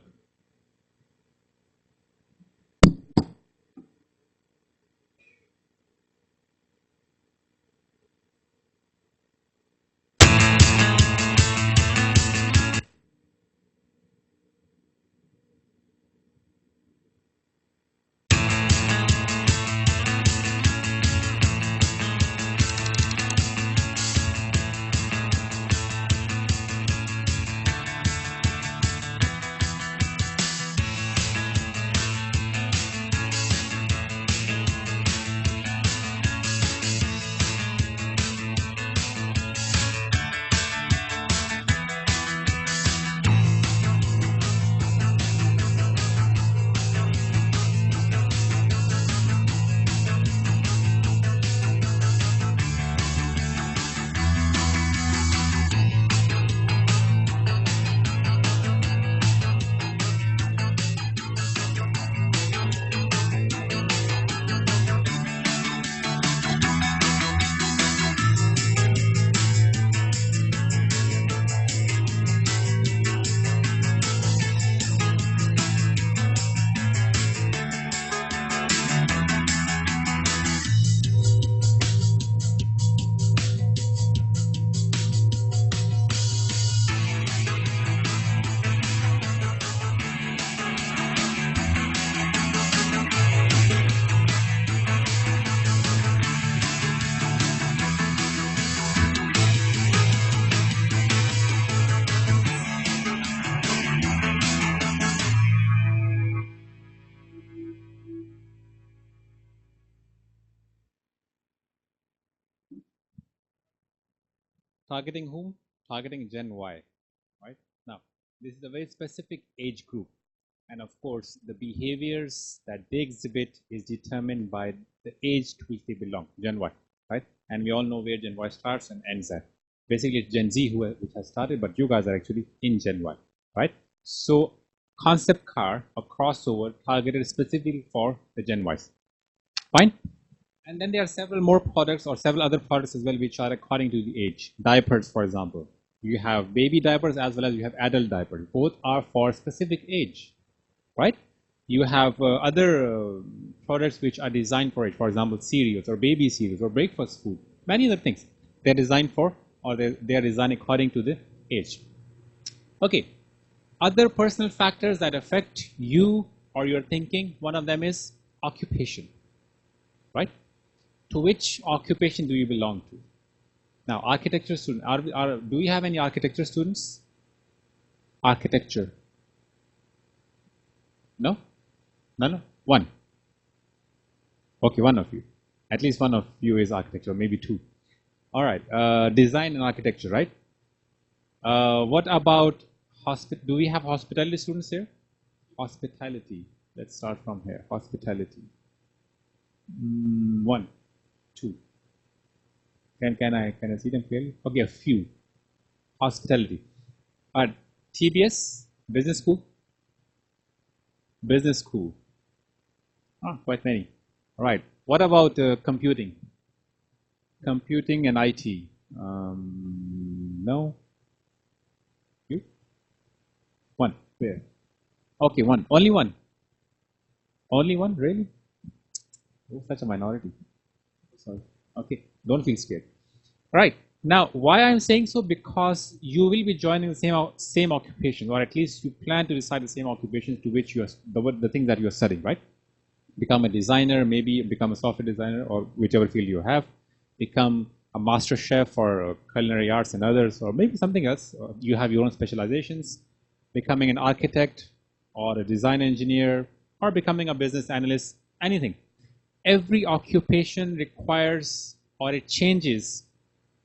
Targeting whom? Targeting Gen Y, right? Now, this is a very specific age group. And of course, the behaviors that they exhibit is determined by the age to which they belong, Gen Y, right? And we all know where Gen Y starts and ends at. Basically, it's Gen Z which has started, but you guys are actually in Gen Y, right? So, concept car, a crossover targeted specifically for the Gen Ys. Fine? And then there are several more products or several other products as well, which are according to the age. Diapers, for example. You have baby diapers as well as you have adult diapers. Both are for specific age, right? You have other products which are designed for it. For example, cereals or baby cereals or breakfast food. Many other things they're designed for, or they are designed according to the age. Okay. Other personal factors that affect you or your thinking, one of them is occupation, right? To which occupation do you belong to? Now, architecture student, do we have any architecture students? Architecture. No? No? One. Okay, one of you. At least one of you is architecture, maybe two. All right. Design and architecture, right? What about do we have hospitality students here? Hospitality. Let's start from here. Hospitality. One, two. Can I see them clearly? Okay, a few. Hospitality. TBS, business school. Business school. Quite many. All right. What about computing? Computing and IT. No. You? One. Where? Okay, one. Only one. Only one? Really? Oh, such a minority. Sorry. Okay. Don't feel scared. Right. Now, why I'm saying so? Because you will be joining the same occupation, or at least you plan to decide the same occupation to which you are the thing that you are studying, right? Become a designer, maybe become a software designer, or whichever field you have. Become a master chef or culinary arts and others, or maybe something else. You have your own specializations. Becoming an architect or a design engineer, or becoming a business analyst, anything. Every occupation requires, or it changes,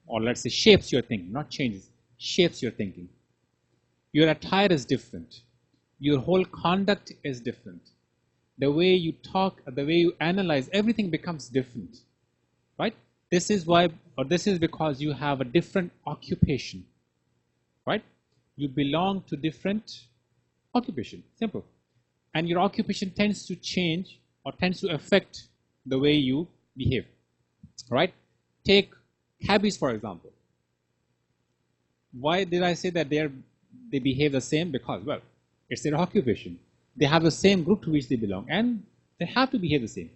or let's say shapes your thinking, not changes, shapes your thinking. Your attire is different. Your whole conduct is different. The way you talk, the way you analyze, everything becomes different, right? This is why, or this is because you have a different occupation, right? You belong to different occupation, simple. And your occupation tends to change or tends to affect the way you behave, right? Take cabbies, for example. Why did I say that they behave the same? Because, well, it's their occupation. They have the same group to which they belong, and they have to behave the same.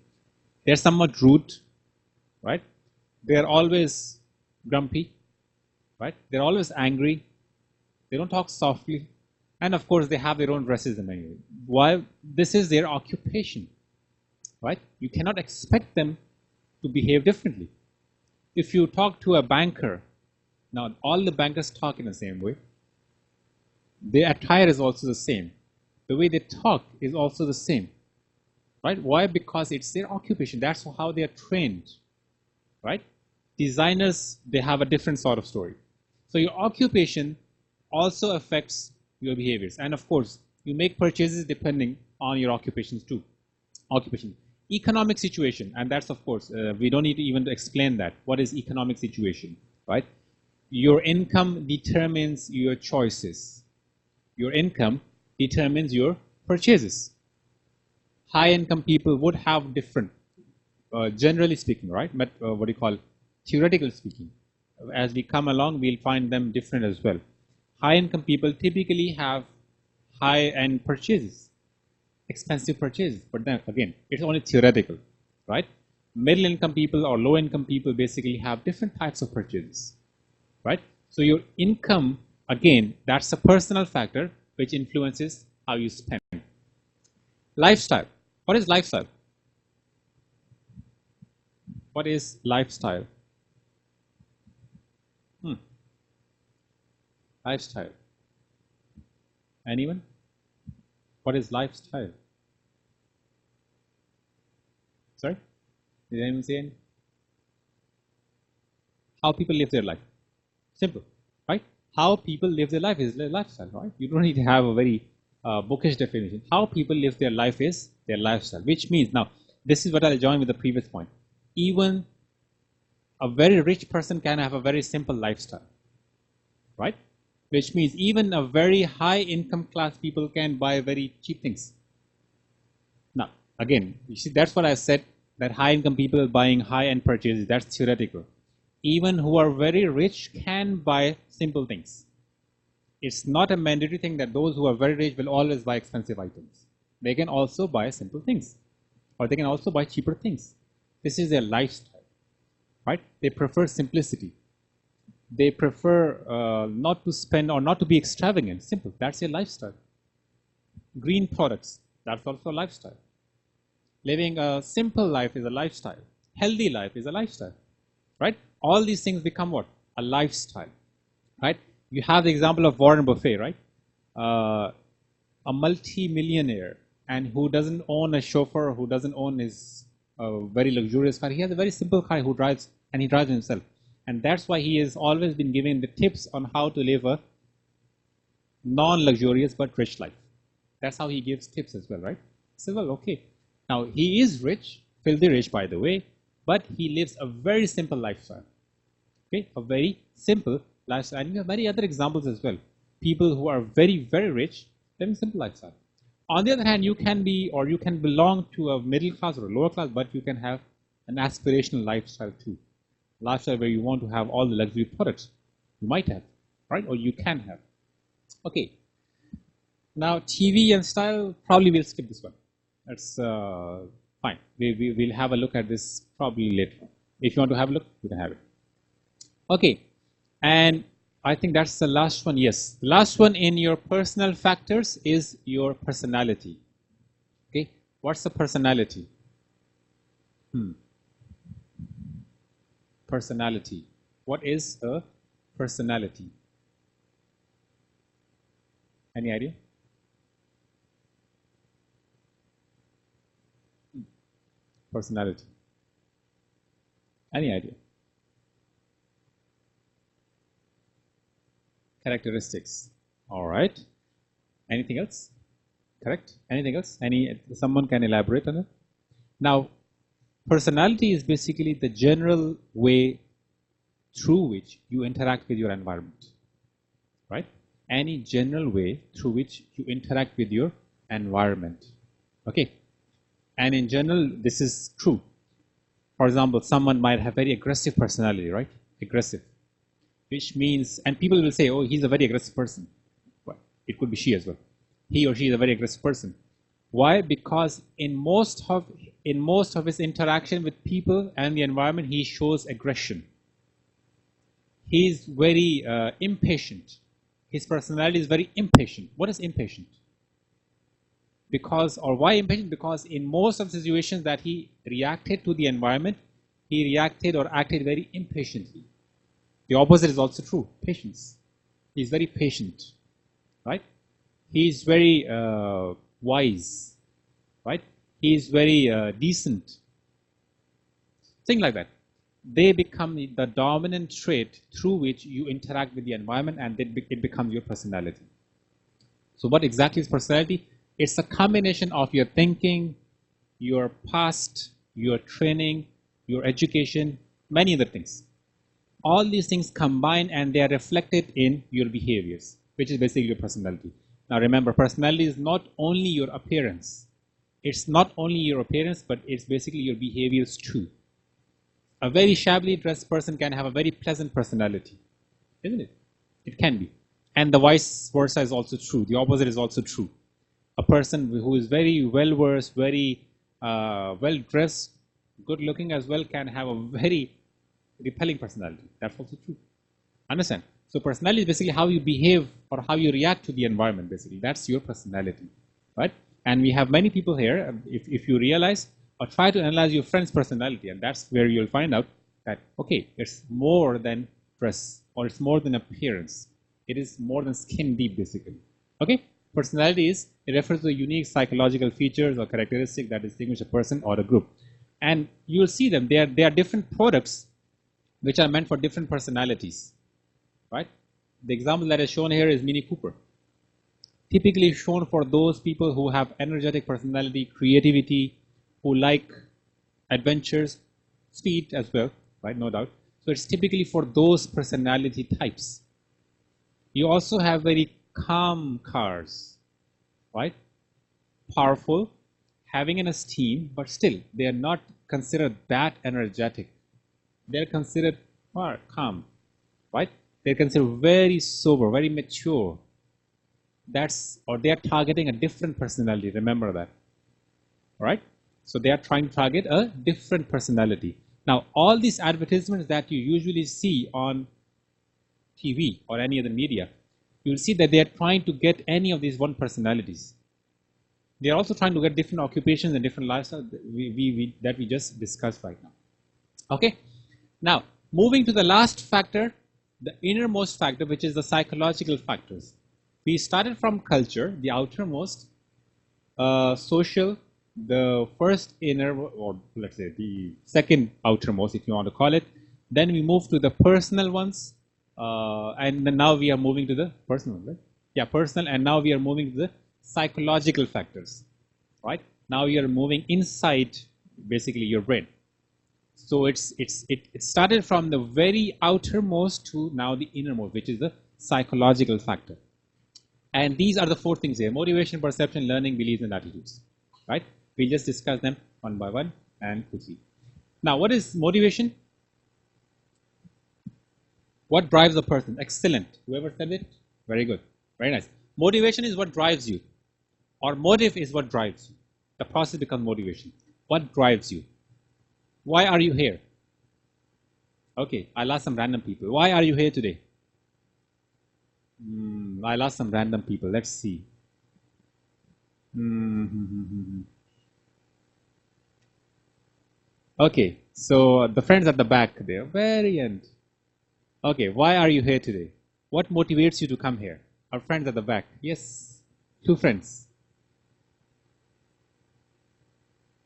They're somewhat rude, right? They're always grumpy, right? They're always angry. They don't talk softly. And of course, they have their own racism anyway. Why? This is their occupation, right? You cannot expect them to behave differently. If you talk to a banker, now all the bankers talk in the same way. Their attire is also the same. The way they talk is also the same, right? Why? Because it's their occupation. That's how they are trained, right? Designers, they have a different sort of story. So your occupation also affects your behaviors. And of course, you make purchases depending on your occupations too. Occupation. Economic situation, and that's of course, we don't need to even explain that. What is economic situation, right? Your income determines your choices. Your income determines your purchases. High income people would have different, generally speaking, right? But what do you call, theoretical speaking. As we come along, we'll find them different as well. High income people typically have high end purchases, expensive purchases, but then again, it's only theoretical, right? Middle income people or low income people basically have different types of purchases, right? So your income, again, that's a personal factor which influences how you spend. Lifestyle. What is lifestyle? What is lifestyle? Lifestyle. Anyone? What is lifestyle? Sorry? Did anyone say anything? How people live their life. Simple, right? How people live their life is their lifestyle, right? You don't need to have a very bookish definition. How people live their life is their lifestyle, which means, now, this is what I'll join with the previous point. Even a very rich person can have a very simple lifestyle, right? Which means even a very high income class people can buy very cheap things. Now, again, you see, that's what I said, that high income people buying high end purchases, that's theoretical. Even who are very rich can buy simple things. It's not a mandatory thing that those who are very rich will always buy expensive items. They can also buy simple things, or they can also buy cheaper things. This is their lifestyle, right? They prefer simplicity. They prefer not to spend or not to be extravagant. Simple. That's their lifestyle. Green products. That's also a lifestyle. Living a simple life is a lifestyle. Healthy life is a lifestyle, right? All these things become what? A lifestyle, right? You have the example of Warren Buffett, right? A multi-millionaire, and who doesn't own a chauffeur, who doesn't own his very luxurious car. He has a very simple car who drives, and he drives himself. And that's why he has always been giving the tips on how to live a non-luxurious but rich life. That's how he gives tips as well, right? So, well, okay. Now, he is rich, filthy rich, by the way, but he lives a very simple lifestyle. Okay, a very simple lifestyle. And you have many other examples as well. People who are very, very rich, living simple lifestyle. On the other hand, you can be, or you can belong to a middle class or a lower class, but you can have an aspirational lifestyle too. Lifestyle where you want to have all the luxury products. You might have, right? Or you can have. Okay. Now, TV and style, probably we'll skip this one. That's fine. We'll have a look at this probably later. If you want to have a look, you can have it. Okay. And I think that's the last one. Yes. The last one in your personal factors is your personality. Okay. What's the personality? Personality. What is a personality? Any idea? Personality. Any idea? Characteristics. All right. Anything else? Correct? Anything else? Someone can elaborate on it? Now, personality is basically the general way through which you interact with your environment, right? Any general way through which you interact with your environment, okay? And in general, this is true. For example, someone might have very aggressive personality, right? Aggressive, which means, and people will say, oh, he's a very aggressive person. Well, it could be she as well. He or she is a very aggressive person. Why? Because in most of his interaction with people and the environment, he shows aggression. He's very impatient. His personality is very impatient. What is impatient? Because, or why impatient? Because in most of the situations that he reacted to the environment, he reacted or acted very impatiently. The opposite is also true, patience. He's very patient, right? He's very wise, right? He's very decent. Things like that. They become the dominant trait through which you interact with the environment, and it becomes your personality. So what exactly is personality? It's a combination of your thinking, your past, your training, your education, many other things. All these things combine and they are reflected in your behaviors, which is basically your personality. Now remember, personality is not only your appearance. It's not only your appearance, but it's basically your behaviors too. A very shabbily dressed person can have a very pleasant personality, isn't it? It can be. And the vice versa is also true. The opposite is also true. A person who is very well versed, very well dressed, good looking as well, can have a very repelling personality. That's also true. Understand? So personality is basically how you behave or how you react to the environment. Basically, that's your personality, right? And we have many people here. If you realize or try to analyze your friend's personality, and that's where you'll find out that okay, it's more than dress or it's more than appearance. It is more than skin deep, basically. Okay. Personality is, it refers to the unique psychological features or characteristics that distinguish a person or a group. And you'll see them, they are different products which are meant for different personalities, right? The example that is shown here is Mini Cooper. Typically shown for those people who have energetic personality, creativity, who like adventures, speed as well, right? No doubt. So it's typically for those personality types. You also have very calm cars, right? Powerful, having an esteem, but still they are not considered that energetic. They're considered calm, right? They're considered very sober, very mature. Or they are targeting a different personality. Remember that, right? So they are trying to target a different personality. Now, all these advertisements that you usually see on TV or any other media, you'll see that they are trying to get any of these one personalities. They are also trying to get different occupations and different lifestyles that we just discussed right now. Okay. Now, moving to the last factor, the innermost factor, which is the psychological factors. We started from culture, the outermost, social, the first inner, or let's say the second outermost, if you want to call it. Then we move to the personal ones, and then now we are moving to the personal, right? Yeah, personal, and now we are moving to the psychological factors, right? Now we are moving inside, basically, your brain. So it started from the very outermost to now the innermost, which is the psychological factor. And these are the four things here: motivation, perception, learning, beliefs, and attitudes, right? We'll just discuss them one by one and quickly. Now, what is motivation? What drives a person? Excellent. Whoever said it, very good. Very nice. Motivation is what drives you, or motive is what drives you. The process becomes motivation. What drives you? Why are you here? Okay, I'll ask some random people. Why are you here today? I'll ask some random people. Let's see. Okay, so the friends at the back there, very end. Okay, why are you here today? What motivates you to come here? Our friends at the back. Yes, two friends.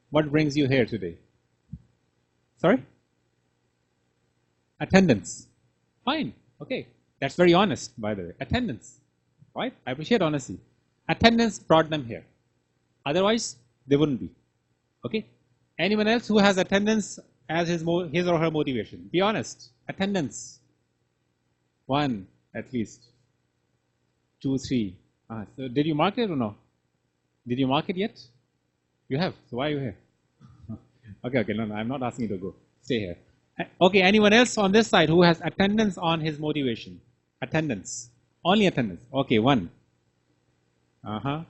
What brings you here today? Sorry? Attendance. Fine. Okay. That's very honest, by the way. Attendance. Right? I appreciate honesty. Attendance brought them here. Otherwise, they wouldn't be. Okay? Anyone else who has attendance as his or her motivation? Be honest. Attendance. One, at least. 2, 3. So did you mark it or no? Did you mark it yet? You have. So why are you here? Okay, no, I'm not asking you to go. Stay here. Okay, anyone else on this side who has attendance on his motivation? Attendance. Only attendance. Okay, one. Uh-huh.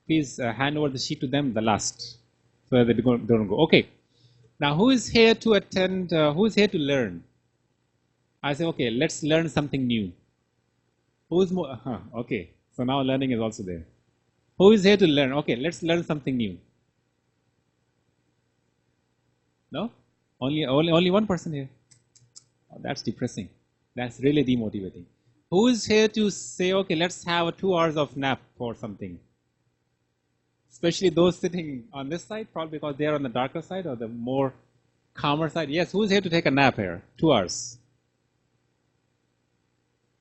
Please hand over the sheet to them, the last. So they don't go. Okay. Now, who is here to attend? Who is here to learn? I say, okay, let's learn something new. Who's more? Okay. So now learning is also there. Who is here to learn? Okay, let's learn something new. No? Only one person here. Oh, that's depressing. That's really demotivating. Who is here to say, okay, let's have a 2 hours of nap or something? Especially those sitting on this side, probably because they are on the darker side or the more calmer side. Yes, who's here to take a nap here? 2 hours.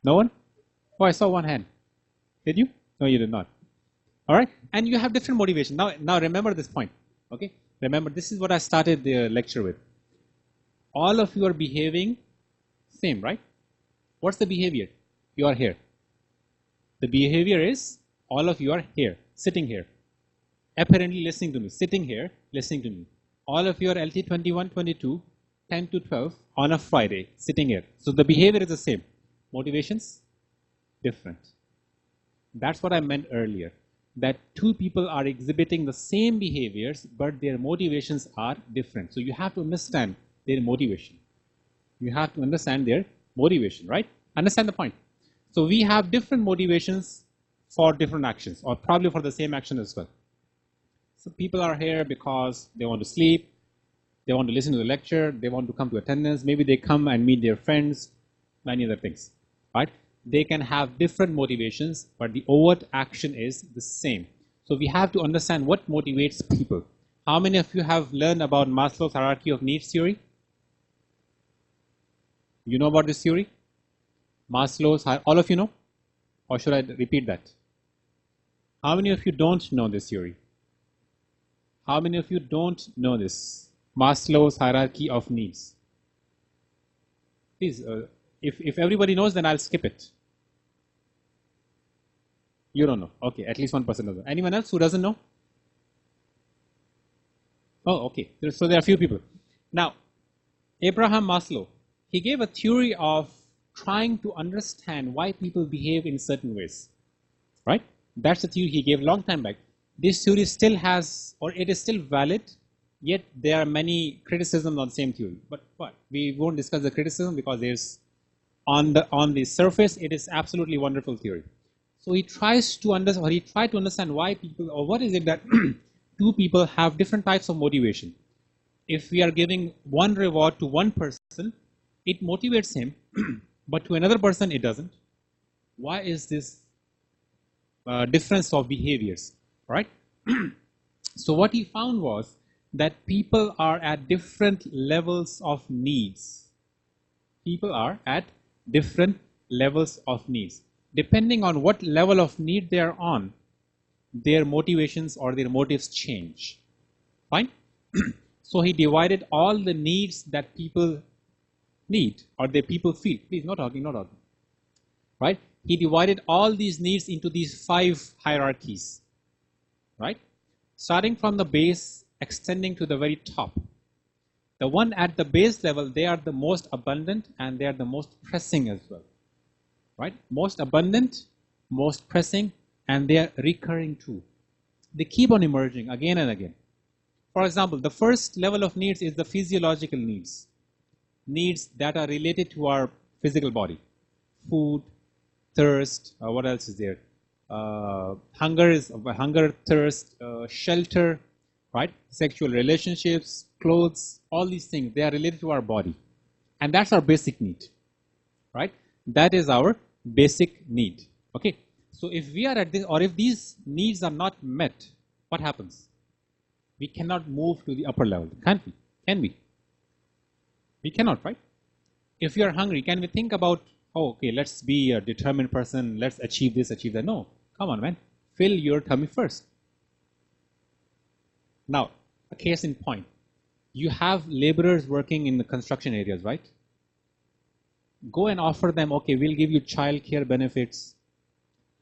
No one? Oh, I saw one hand. Did you? No, you did not. All right. And you have different motivation. Now remember this point. Okay. Remember, this is what I started the lecture with. All of you are behaving same, right? What's the behavior? You are here. The behavior is all of you are here, sitting here, apparently listening to me, sitting here, listening to me. All of you are LT 21, 22, 10 to 12 on a Friday, sitting here. So the behavior is the same. Motivations, different. That's what I meant earlier. That two people are exhibiting the same behaviors, but their motivations are different. So you have to understand their motivation. You have to understand their motivation, right? Understand the point. So we have different motivations for different actions, or probably for the same action as well. So people are here because they want to sleep, they want to listen to the lecture, they want to come to attendance, maybe they come and meet their friends, many other things, right? They can have different motivations, but the overt action is the same. So we have to understand what motivates people. How many of you have learned about Maslow's hierarchy of needs theory? You know about this theory? Maslow's, all of you know? Or should I repeat that? How many of you don't know this theory? How many of you don't know this? Maslow's hierarchy of needs. Please, if everybody knows, then I'll skip it. You don't know. Okay, at least one person doesn't. Anyone else who doesn't know? Oh, okay. So there are a few people. Now, Abraham Maslow, he gave a theory of trying to understand why people behave in certain ways. Right? That's the theory he gave a long time back. This theory still has, or it is still valid, yet there are many criticisms on the same theory. But we won't discuss the criticism because there's on the surface, it is absolutely wonderful theory. So he tries to understand, or he tried to understand why people, or what is it that two people have different types of motivation. If we are giving one reward to one person, it motivates him, but to another person it doesn't. Why is this difference of behaviors, right? So what he found was that people are at different levels of needs. People are at different levels of needs. Depending on what level of need they are on, their motivations or their motives change. Fine? So he divided all the needs that people need or that people feel. Please, not talking. Right? He divided all these needs into these 5 hierarchies. Right? Starting from the base, extending to the very top. The one at the base level, they are the most abundant and they are the most pressing as well. Right? Most abundant, most pressing, and they are recurring too. They keep on emerging again and again. For example, the first level of needs is the physiological needs. Needs that are related to our physical body. Food, thirst, what else is there? Hunger, thirst, shelter, right? Sexual relationships, clothes, all these things, they are related to our body. And that's our basic need, right? That is our basic need, okay? So if we are at this, or if these needs are not met, what happens? We cannot move to the upper level, can't we? Can we? We cannot, right? If you are hungry, can we think about, oh, okay, let's be a determined person, let's achieve this, achieve that? No, come on, man. Fill your tummy first. Now, a case in point. You have laborers working in the construction areas, right? Go and offer them, okay, we'll give you child care benefits,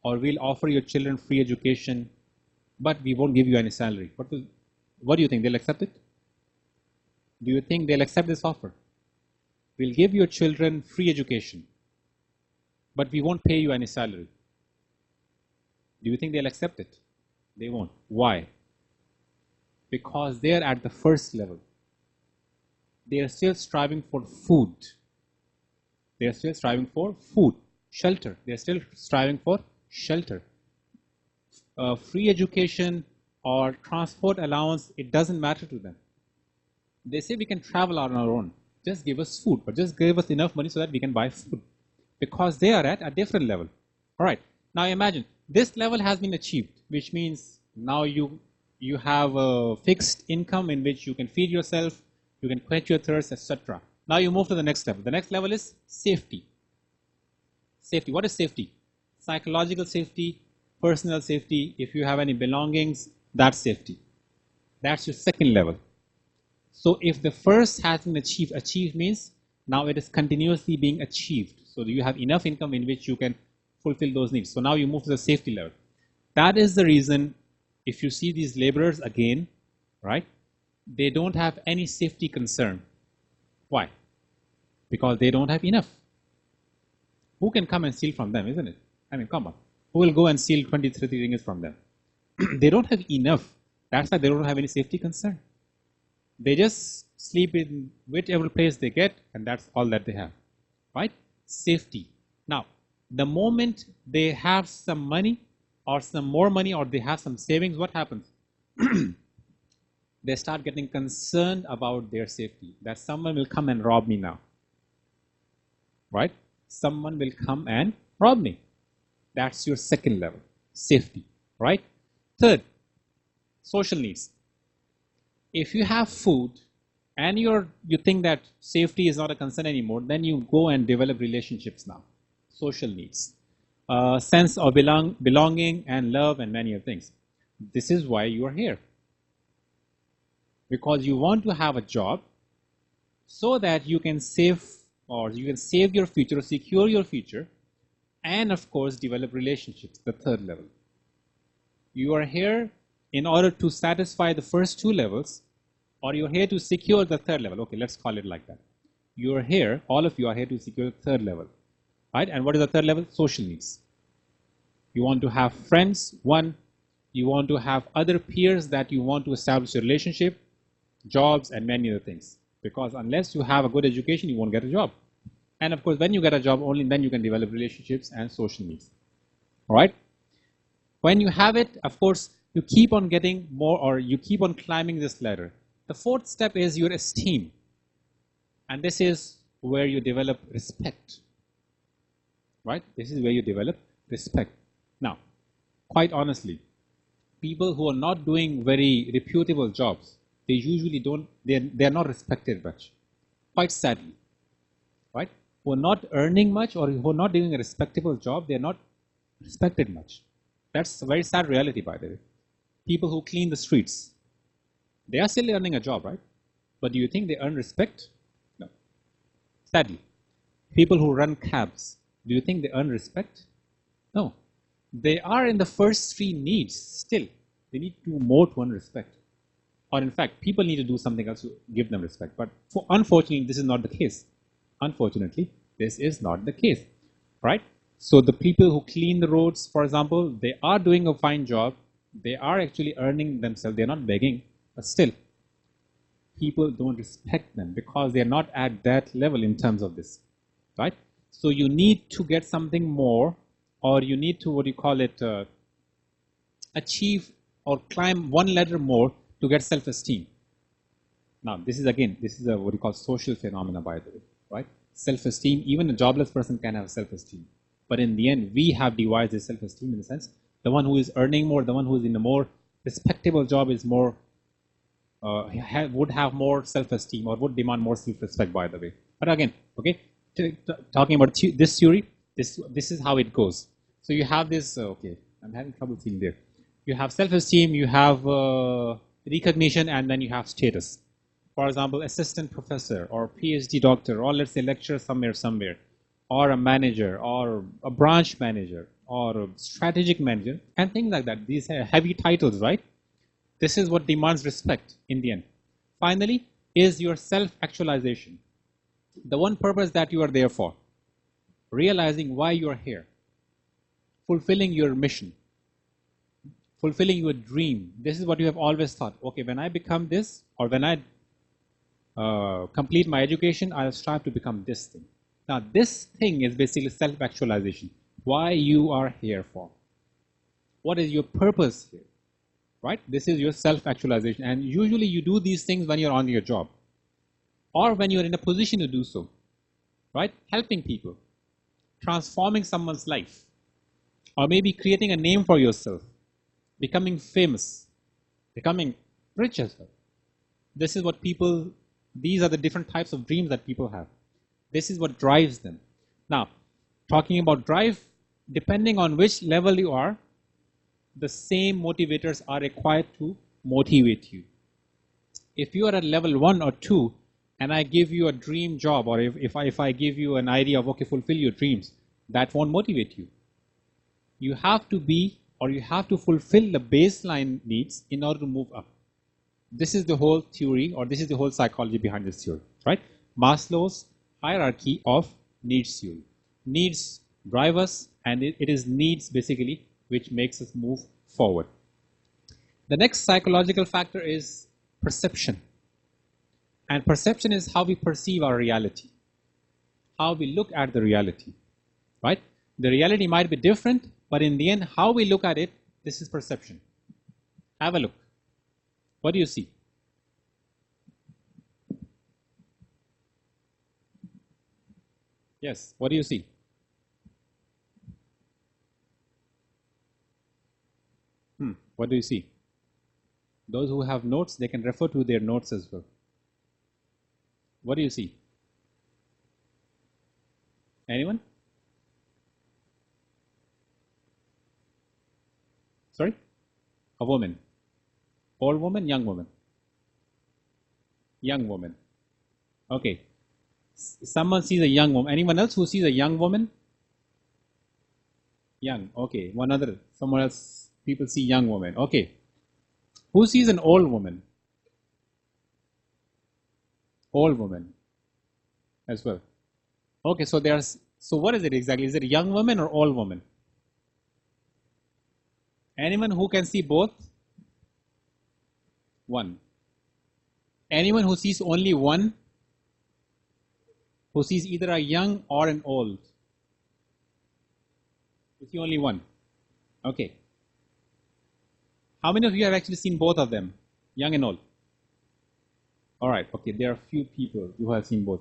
or we'll offer your children free education, but we won't give you any salary. What do you think? They'll accept it? Do you think they'll accept this offer? We'll give your children free education, but we won't pay you any salary. Do you think they'll accept it? They won't. Why? Because they're at the first level. They are still striving for food. They are still striving for food, shelter. They are still striving for shelter. Free education or transport allowance, it doesn't matter to them. They say we can travel on our own. Just give us food, but just give us enough money so that we can buy food. Because they are at a different level. All right. Now imagine this level has been achieved, which means now you have a fixed income in which you can feed yourself, you can quench your thirst, etc. Now you move to the next level. The next level is safety. Safety. What is safety? Psychological safety, personal safety. If you have any belongings, that's safety. That's your second level. So if the first has been achieved, achieved means now it is continuously being achieved. So you have enough income in which you can fulfill those needs. So now you move to the safety level. That is the reason if you see these laborers again, right, they don't have any safety concern. Why? Because they don't have enough. Who can come and steal from them, isn't it? I mean, come on. Who will go and steal 20, 30 ringgits from them? They don't have enough. That's why they don't have any safety concern. They just sleep in whichever place they get, and that's all that they have, right? Safety. Now, the moment they have some money or some more money or they have some savings, what happens? They start getting concerned about their safety, that someone will come and rob me now, right? Someone will come and rob me. That's your second level, safety, right? Third, social needs. If you have food and you think that safety is not a concern anymore, then you go and develop relationships now. Social needs, sense of belonging and love and many other things. This is why you are here. Because you want to have a job so that you can save your future, secure your future, and of course develop relationships, the third level. You are here in order to satisfy the first two levels, or you're here to secure the third level. Okay, let's call it like that. You're here, all of you are here to secure the third level, right? And what is the third level? Social needs. You want to have friends, one. You want to have other peers that you want to establish a relationship, jobs, and many other things. Because unless you have a good education, you won't get a job. And of course, when you get a job, only then you can develop relationships and social needs. All right? When you have it, of course, you keep on getting more, or you keep on climbing this ladder. The fourth step is your esteem. And this is where you develop respect. Right? This is where you develop respect. Now, quite honestly, people who are not doing very reputable jobs, they usually don't, they're not respected much. Quite sadly. Right? Who are not earning much or who are not doing a respectable job, they're not respected much. That's a very sad reality, by the way. People who clean the streets, they are still earning a job, right? But do you think they earn respect? No. Sadly. People who run cabs, do you think they earn respect? No. They are in the first three needs still. They need to do more to earn respect. Or in fact, people need to do something else to give them respect. But unfortunately, this is not the case. Unfortunately, this is not the case, right? So the people who clean the roads, for example, they are doing a fine job. They are actually earning themselves. They're not begging, but still, people don't respect them because they're not at that level in terms of this, right? So you need to get something more, or you need to, achieve or climb one ladder more to get self-esteem. Now, this is what you call social phenomena, by the way, right? Self-esteem, even a jobless person can have self-esteem. But in the end, we have devised this self-esteem in the sense, the one who is earning more, the one who is in a more respectable job is more, would have more self-esteem or would demand more self-respect, by the way. But again, okay, talking about this theory, this is how it goes. So you have this, okay, I'm having trouble seeing there. You have self-esteem, you have recognition, and then you have status. For example, assistant professor or PhD doctor, or let's say lecturer somewhere, or a manager, or a branch manager, or a strategic manager, and things like that. These are heavy titles, right? This is what demands respect in the end. Finally, is your self-actualization. The one purpose that you are there for. Realizing why you are here. Fulfilling your mission. Fulfilling your dream. This is what you have always thought. Okay, when I become this, or when I complete my education, I'll strive to become this thing. Now, this thing is basically self-actualization. Why you are here for. What is your purpose here? Right? This is your self-actualization. And usually you do these things when you're on your job. Or when you're in a position to do so. Right? Helping people. Transforming someone's life. Or maybe creating a name for yourself. Becoming famous. Becoming rich as well. This is what people, these are the different types of dreams that people have. This is what drives them. Now, talking about drive, depending on which level you are, the same motivators are required to motivate you. If you are at level 1 or 2, and I give you a dream job, or if I give you an idea of, okay, fulfill your dreams, that won't motivate you. You have to be, or you have to fulfill the baseline needs in order to move up. This is the whole theory, or this is the whole psychology behind this theory, right? Maslow's hierarchy of needs theory. Needs drive us, and it is needs basically which makes us move forward. The next psychological factor is perception. And perception is how we perceive our reality. How we look at the reality, right? The reality might be different, but in the end, how we look at it, this is perception. Have a look. What do you see? Yes, what do you see? What do you see? Those who have notes, they can refer to their notes as well. What do you see? Anyone? Sorry? A woman. Old woman, young woman? Young woman. Okay. Someone sees a young woman. Anyone else who sees a young woman? Young. Okay. One other. Someone else. People see young woman. Okay. Who sees an old woman? Old woman as well. Okay. So there's. So what is it exactly? Is it a young woman or old woman? Anyone who can see both? One. Anyone who sees only one? Who sees either a young or an old? You see only one. Okay. How many of you have actually seen both of them? Young and old? Alright, okay, there are few people who have seen both.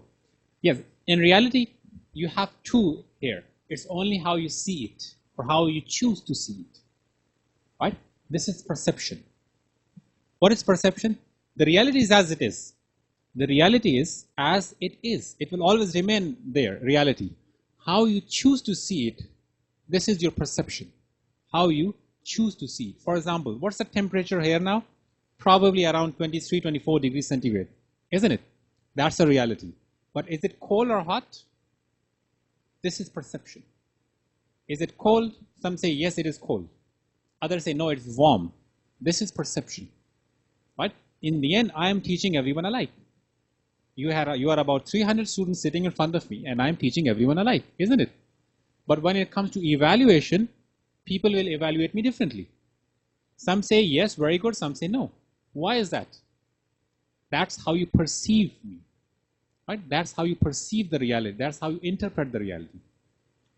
Yes, in reality, you have two here. It's only how you see it, or how you choose to see it. Right? This is perception. What is perception? The reality is as it is. The reality is as it is. It will always remain there, reality. How you choose to see it, this is your perception. How you choose to see it. For example, what's the temperature here now? Probably around 23, 24 degrees centigrade. Isn't it? That's the reality. But is it cold or hot? This is perception. Is it cold? Some say yes, it is cold. Others say no, it's warm. This is perception. Right? In the end, I am teaching everyone alike. You are about 300 students sitting in front of me, and I am teaching everyone alike, isn't it? But when it comes to evaluation, people will evaluate me differently. Some say yes, very good. Some say no. Why is that? That's how you perceive me. Right? That's how you perceive the reality. That's how you interpret the reality.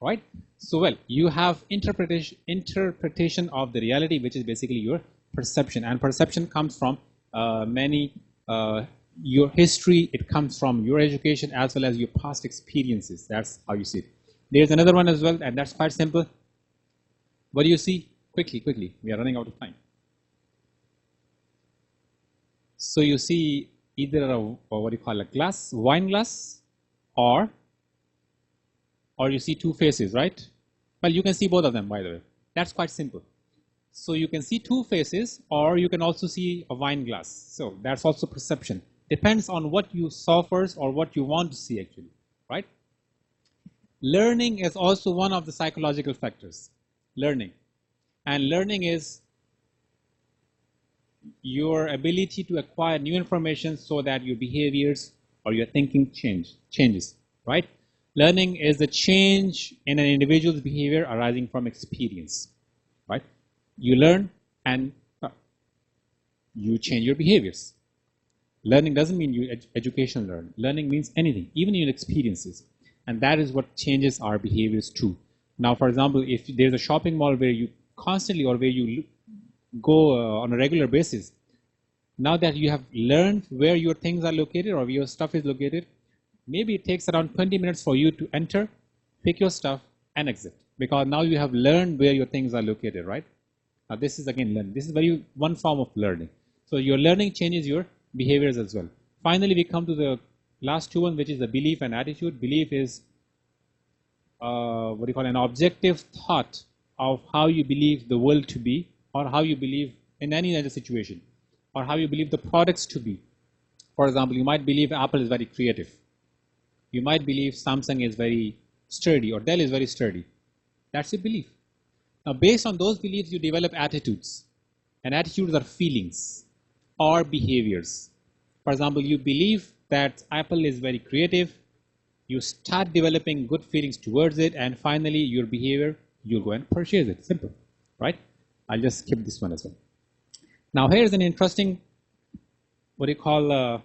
Right? So, well, you have interpretation of the reality, which is basically your perception. And perception comes from your history, it comes from your education as well as your past experiences. That's how you see it. There's another one as well, and that's quite simple. What do you see? Quickly. We are running out of time. So you see either a glass, wine glass, or you see two faces, right? Well, you can see both of them, by the way. That's quite simple. So you can see two faces, or you can also see a wine glass. So that's also perception. Depends on what you saw first or what you want to see, actually, right? Learning is also one of the psychological factors. Learning. And learning is your ability to acquire new information so that your behaviors or your thinking changes, right? Learning is the change in an individual's behavior arising from experience, right? You learn and you change your behaviors. Learning doesn't mean you education learn. Learning means anything, even your experiences. And that is what changes our behaviors too. Now, for example, if there's a shopping mall where you constantly or where you go on a regular basis, now that you have learned where your things are located or where your stuff is located, maybe it takes around 20 minutes for you to enter, pick your stuff, and exit. Because now you have learned where your things are located, right? Now this is again learning. This is one form of learning. So your learning changes your behaviors as well. Finally, we come to the last two one, which is the belief and attitude. Belief is what do you call an objective thought of how you believe the world to be, or how you believe in any other situation, or how you believe the products to be. For example, you might believe Apple is very creative. You might believe Samsung is very sturdy or Dell is very sturdy. That's your belief. Now, based on those beliefs, you develop attitudes. And attitudes are feelings or behaviors. For example, you believe that Apple is very creative. You start developing good feelings towards it, and finally, your behavior, you'll go and purchase it. Simple, right? I'll just skip this one as well. Now, here's an interesting, what do you call,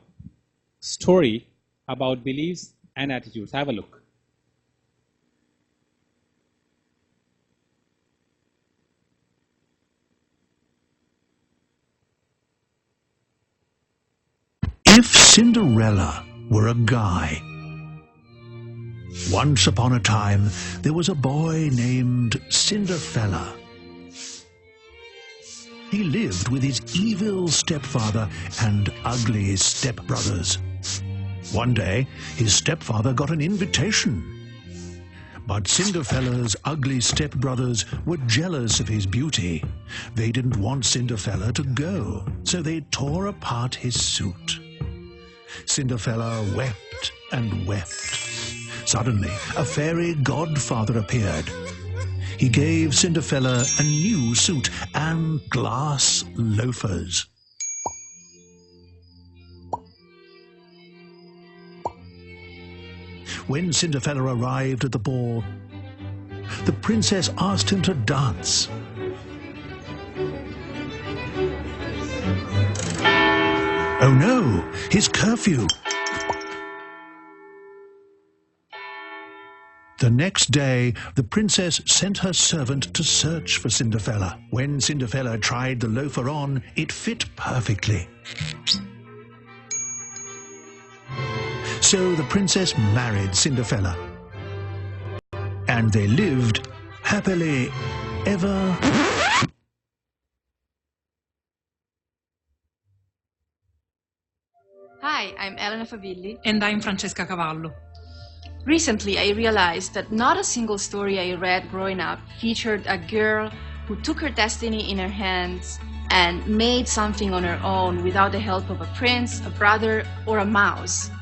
story about beliefs and attitudes. Have a look. If Cinderella were a guy. Once upon a time, there was a boy named Cinderfella. He lived with his evil stepfather and ugly stepbrothers. One day, his stepfather got an invitation. But Cinderfella's ugly stepbrothers were jealous of his beauty. They didn't want Cinderfella to go, so they tore apart his suit. Cinderfella wept and wept. Suddenly, a fairy godfather appeared. He gave Cinderfella a new suit and glass loafers. When Cinderfella arrived at the ball, the princess asked him to dance. Oh no, his curfew! The next day, the princess sent her servant to search for Cinderfella. When Cinderfella tried the loafer on, it fit perfectly. So the princess married Cinderfella. And they lived happily ever... Hi, I'm Elena Favilli. And I'm Francesca Cavallo. Recently, I realized that not a single story I read growing up featured a girl who took her destiny in her hands and made something on her own without the help of a prince, a brother, or a mouse.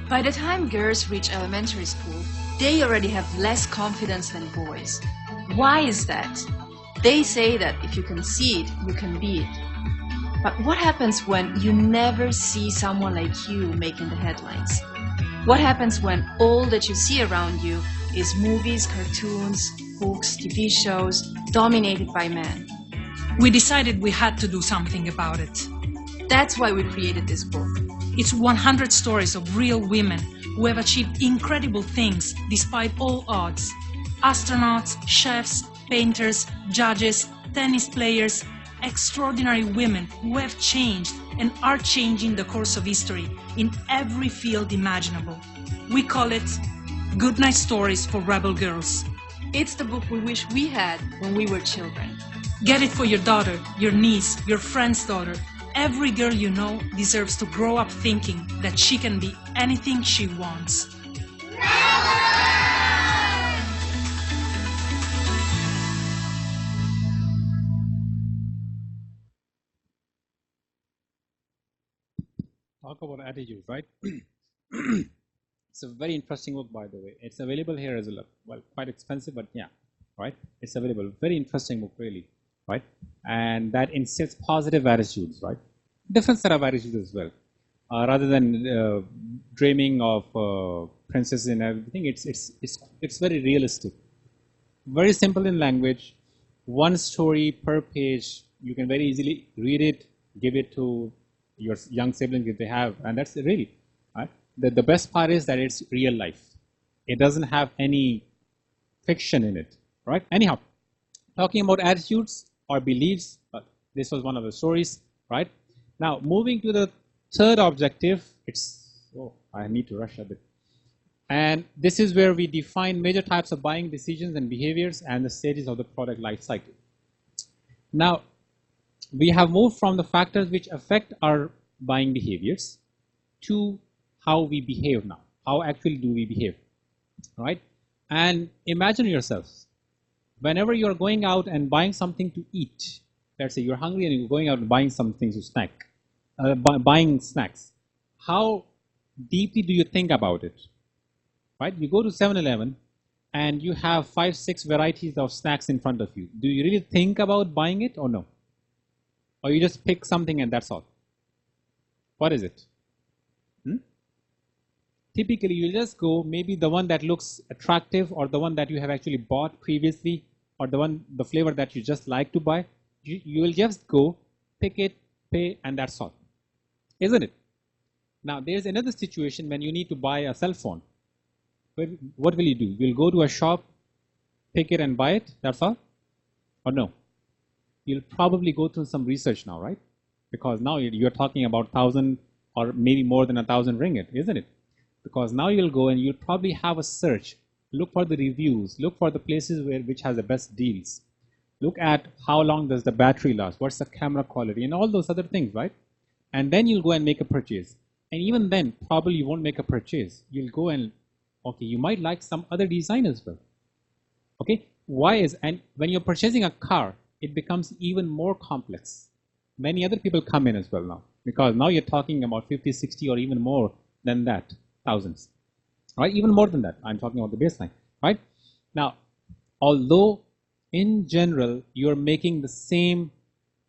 By the time girls reach elementary school, they already have less confidence than boys. Why is that? They say that if you can see it, you can be it. But what happens when you never see someone like you making the headlines? What happens when all that you see around you is movies, cartoons, books, TV shows dominated by men? We decided we had to do something about it. That's why we created this book. It's 100 stories of real women who have achieved incredible things despite all odds. Astronauts, chefs, painters, judges, tennis players, extraordinary women who have changed and are changing the course of history in every field imaginable. We call it Goodnight Stories for Rebel Girls. It's the book we wish we had when we were children. Get it for your daughter, your niece, your friend's daughter. Every girl you know deserves to grow up thinking that she can be anything she wants. Talk about attitude, right? It's a very interesting book, by the way. It's available here as well. Well, quite expensive, but yeah, right? It's available. Very interesting book, really, right? And that instills positive attitudes, right? different set of attitudes as well. Rather than dreaming of princesses and everything, it's very realistic, very simple in language. One story per page. You can very easily read it, give it to your young siblings if they have, and that's really right. The best part is that it's real life. It doesn't have any fiction in it, right? Anyhow, talking about attitudes or beliefs, this was one of the stories, right? Now, moving to the third objective, I need to rush a bit. And this is where we define major types of buying decisions and behaviors and the stages of the product life cycle. Now, we have moved from the factors which affect our buying behaviors to how we behave now. How actually do we behave, right? And imagine yourselves, whenever you're going out and buying something to eat, let's say you're hungry and you're going out and buying something to snack, buying snacks, how deeply do you think about it? Right? You go to 7-Eleven and you have 5-6 varieties of snacks in front of you. Do you really think about buying it or no? Or you just pick something and that's all? What is it? Typically, you just go maybe the one that looks attractive or the one that you have actually bought previously or the flavor that you just like to buy. You will just go, pick it, pay, and that's all. Isn't it? Now, there's another situation when you need to buy a cell phone. What will you do? You'll go to a shop, pick it and buy it, that's all? Or no? You'll probably go through some research now, right? Because now you're talking about 1,000 or maybe more than 1,000 ringgit, isn't it? Because now you'll go and you'll probably have a search. Look for the reviews. Look for the places which has the best deals. Look at how long does the battery last, what's the camera quality, and all those other things, right? And then you'll go and make a purchase. And even then, probably you won't make a purchase. You'll go and, okay, you might like some other design as well. Okay, and when you're purchasing a car, it becomes even more complex. Many other people come in as well now, because now you're talking about 50, 60, or even more than that, thousands, right? Even more than that. I'm talking about the baseline, right? Now, although in general, you're making the same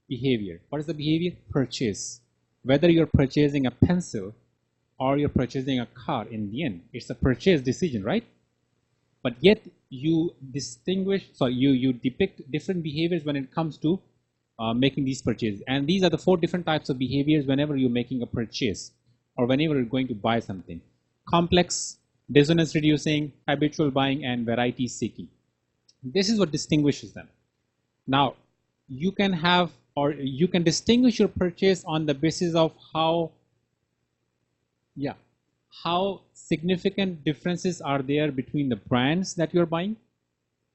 behavior. What is the behavior? Purchase. Whether you're purchasing a pencil or you're purchasing a car, in the end, it's a purchase decision, right? But yet you depict different behaviors when it comes to making these purchases. And these are the 4 different types of behaviors whenever you're making a purchase or whenever you're going to buy something. Complex, dissonance reducing, habitual buying, and variety seeking. This is what distinguishes them. Now, you can distinguish your purchase on the basis of how significant differences are there between the brands that you're buying,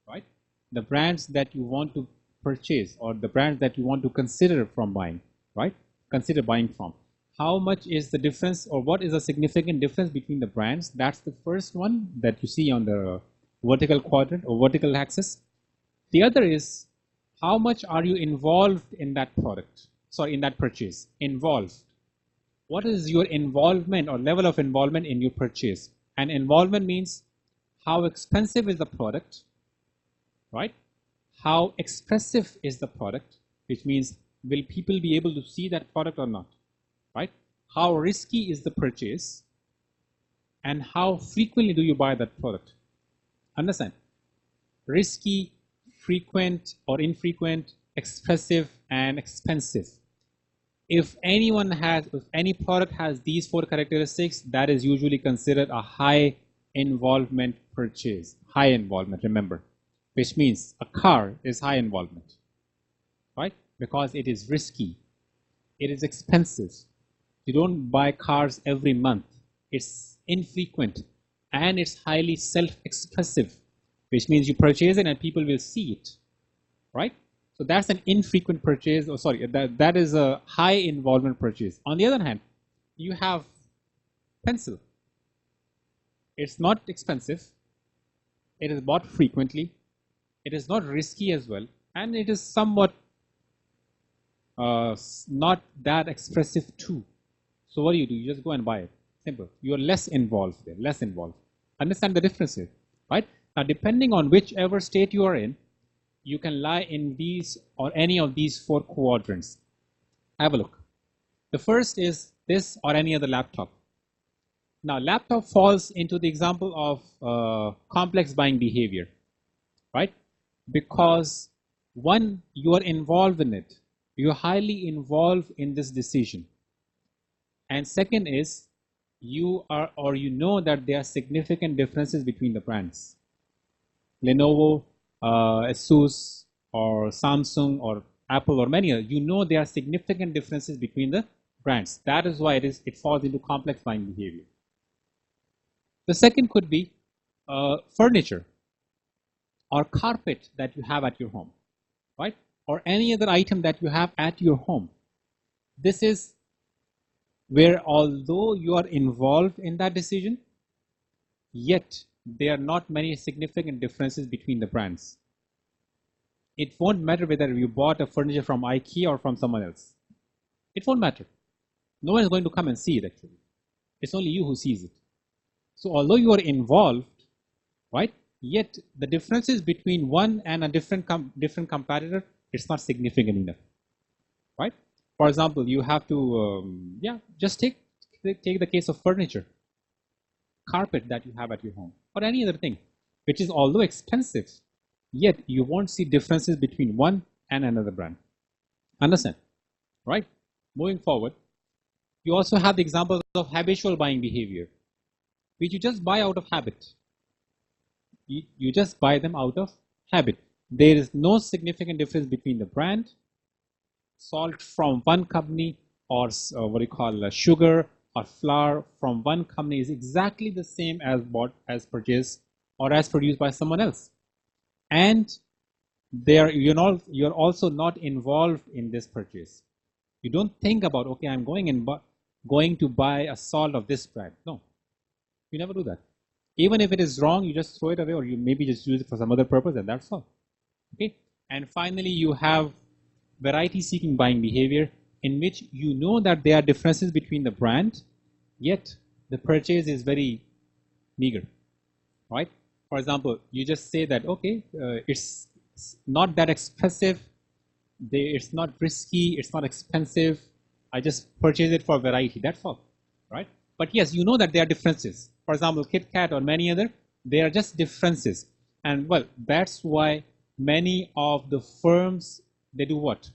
right? The brands that you want to purchase or the brands that you want to consider from buying, right? Consider buying from. How much is the difference, or what is a significant difference between the brands? That's the first one that you see on the vertical quadrant or vertical axis. The other is, how much are you involved in that in that purchase? Involved. What is your involvement or level of involvement in your purchase? And involvement means how expensive is the product, right? How expressive is the product, which means will people be able to see that product or not, right? How risky is the purchase, and how frequently do you buy that product? Understand? Risky, frequent or infrequent, expressive, and expensive. If any product has these 4 characteristics, that is usually considered a high involvement purchase. High involvement, remember, which means a car is high involvement, right? Because it is risky, it is expensive. You don't buy cars every month. It's infrequent, and it's highly self-expressive, which means you purchase it and people will see it, right? So that's an infrequent purchase, that is a high involvement purchase. On the other hand, you have pencil. It's not expensive, it is bought frequently, it is not risky as well, and it is somewhat not that expressive too. So what do? You just go and buy it. Simple. You're less involved there, less involved. Understand the difference here, right? Now, depending on whichever state you are in, you can lie in these or any of these 4 quadrants. Have a look. The first is this or any other laptop. Now, laptop falls into the example of complex buying behavior, right? Because one, you are involved in it. You're highly involved in this decision. And second is, you are or you know that there are significant differences between the brands. Lenovo, Asus, or Samsung, or Apple, or many others. You know there are significant differences between the brands. That is why it falls into complex buying behavior. The second could be furniture or carpet that you have at your home, right? Or any other item that you have at your home. This is where, although you are involved in that decision, yet there are not many significant differences between the brands. It won't matter whether you bought a furniture from IKEA or from someone else. It won't matter. No one is going to come and see it actually. It's only you who sees it. So although you are involved, right, yet the differences between one and a different competitor, it's not significant enough, right? For example, you have to, just take the case of furniture, carpet that you have at your home, or any other thing, which is although expensive, yet you won't see differences between one and another brand. Understand, right? Moving forward, you also have the examples of habitual buying behavior, which you just buy out of habit. You just buy them out of habit. There is no significant difference between the brand. Salt from one company, or what you call sugar or flour from one company, is exactly the same as bought, as purchased, or as produced by someone else. And there, you're also not involved in this purchase. You don't think about, okay, I'm going to buy a salt of this brand. No, you never do that. Even if it is wrong, you just throw it away, or you maybe just use it for some other purpose, and that's all. Okay. And finally, you have variety-seeking buying behavior, in which you know that there are differences between the brand, yet the purchase is very meager, right? For example, you just say that, okay, it's not that expensive, it's not risky, it's not expensive, I just purchase it for variety, that's all, right? But yes, you know that there are differences. For example, Kit Kat or many other, they are just differences. And well, that's why many of the firms, they do what?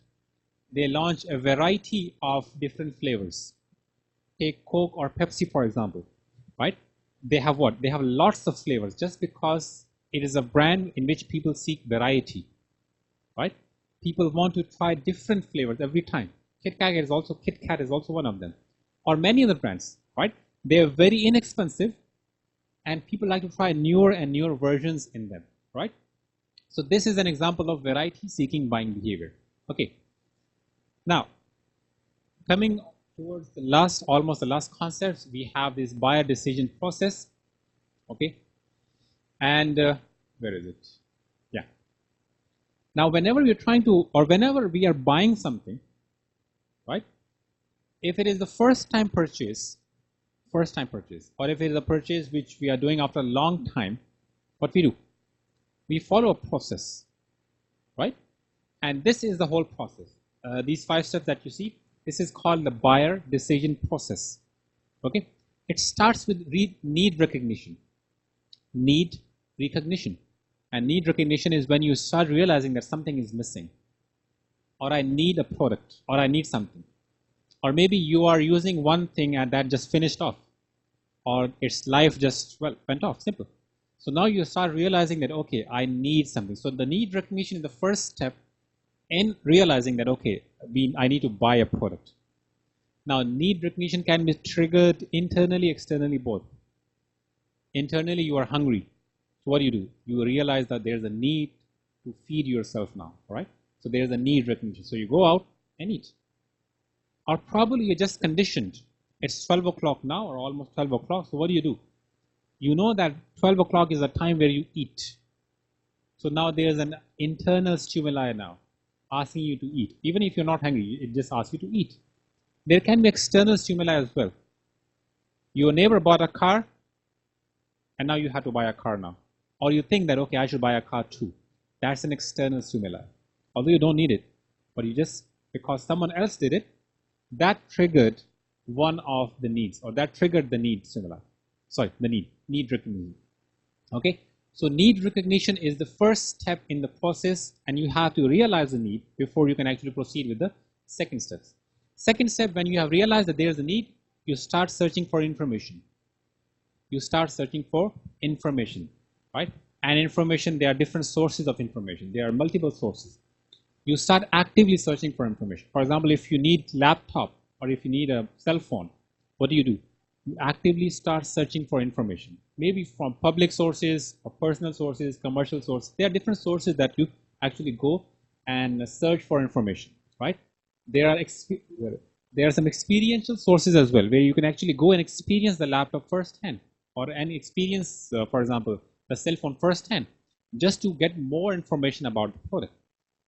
They launch a variety of different flavors. Take Coke or Pepsi, for example, right? They have what? They have lots of flavors just because it is a brand in which people seek variety, right? People want to try different flavors every time. Kit Kat is also one of them, or many other brands, right? They are very inexpensive, and people like to try newer and newer versions in them, right? So this is an example of variety-seeking buying behavior. Okay. Now, coming towards the last, almost the last concepts, we have this buyer decision process. Okay. And where is it? Yeah. Now, whenever we're trying to, or whenever we are buying something, right? If it is the first time purchase, or if it is a purchase which we are doing after a long time, what we do? We follow a process, right? And this is the whole process. These 5 steps that you see, this is called the buyer decision process. Okay? It starts with need recognition. Need recognition. And need recognition is when you start realizing that something is missing, or I need a product, or I need something. Or maybe you are using one thing and that just finished off, or its life just went off, simple. So now you start realizing that, okay, I need something. So the need recognition is the first step in realizing that, okay, I need to buy a product. Now, need recognition can be triggered internally, externally, both. Internally, you are hungry. So what do? You realize that there's a need to feed yourself now, right? So there's a need recognition. So you go out and eat. Or probably you're just conditioned. It's 12 o'clock now, or almost 12 o'clock. So what do? You know that 12 o'clock is a time where you eat. So now there's an internal stimuli now asking you to eat. Even if you're not hungry, it just asks you to eat. There can be external stimuli as well. Your neighbor bought a car, and now you have to buy a car now. Or you think that, okay, I should buy a car too. That's an external stimuli. Although you don't need it, but you just, because someone else did it, that triggered one of the needs, or that triggered the need stimuli. Sorry, the need recognition. Okay, so need recognition is the first step in the process, and you have to realize the need before you can actually proceed with the second steps. Second step, when you have realized that there is a need, you start searching for information. You start searching for information, right? And information, there are different sources of information. There are multiple sources. You start actively searching for information. For example, if you need laptop or if you need a cell phone, what do? You actively start searching for information. Maybe from public sources or personal sources, commercial sources. There are different sources that you actually go and search for information, right? There are some experiential sources as well, where you can actually go and experience the laptop firsthand, or any experience, for example, the cell phone firsthand, just to get more information about the product.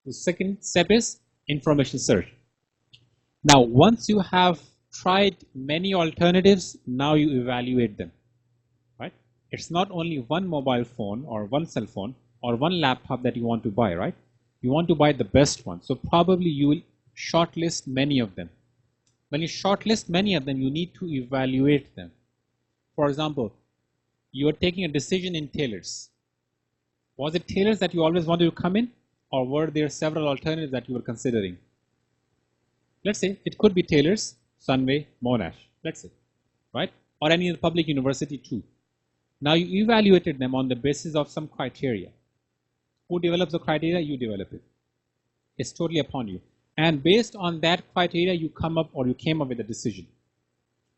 The second step is information search. Now, once you have tried many alternatives, now you evaluate them, right? It's not only one mobile phone or one cell phone or one laptop that you want to buy, right? You want to buy the best one. So probably you will shortlist many of them. When you shortlist many of them, you need to evaluate them. For example, you are taking a decision in tailors. Was it tailors that you always wanted to come in, or were there several alternatives that you were considering? Let's say it could be tailors, Sunway, Monash, let's say, right? Or any other public university too. Now you evaluated them on the basis of some criteria. Who develops the criteria? You develop it. It's totally upon you. And based on that criteria, you came up with a decision.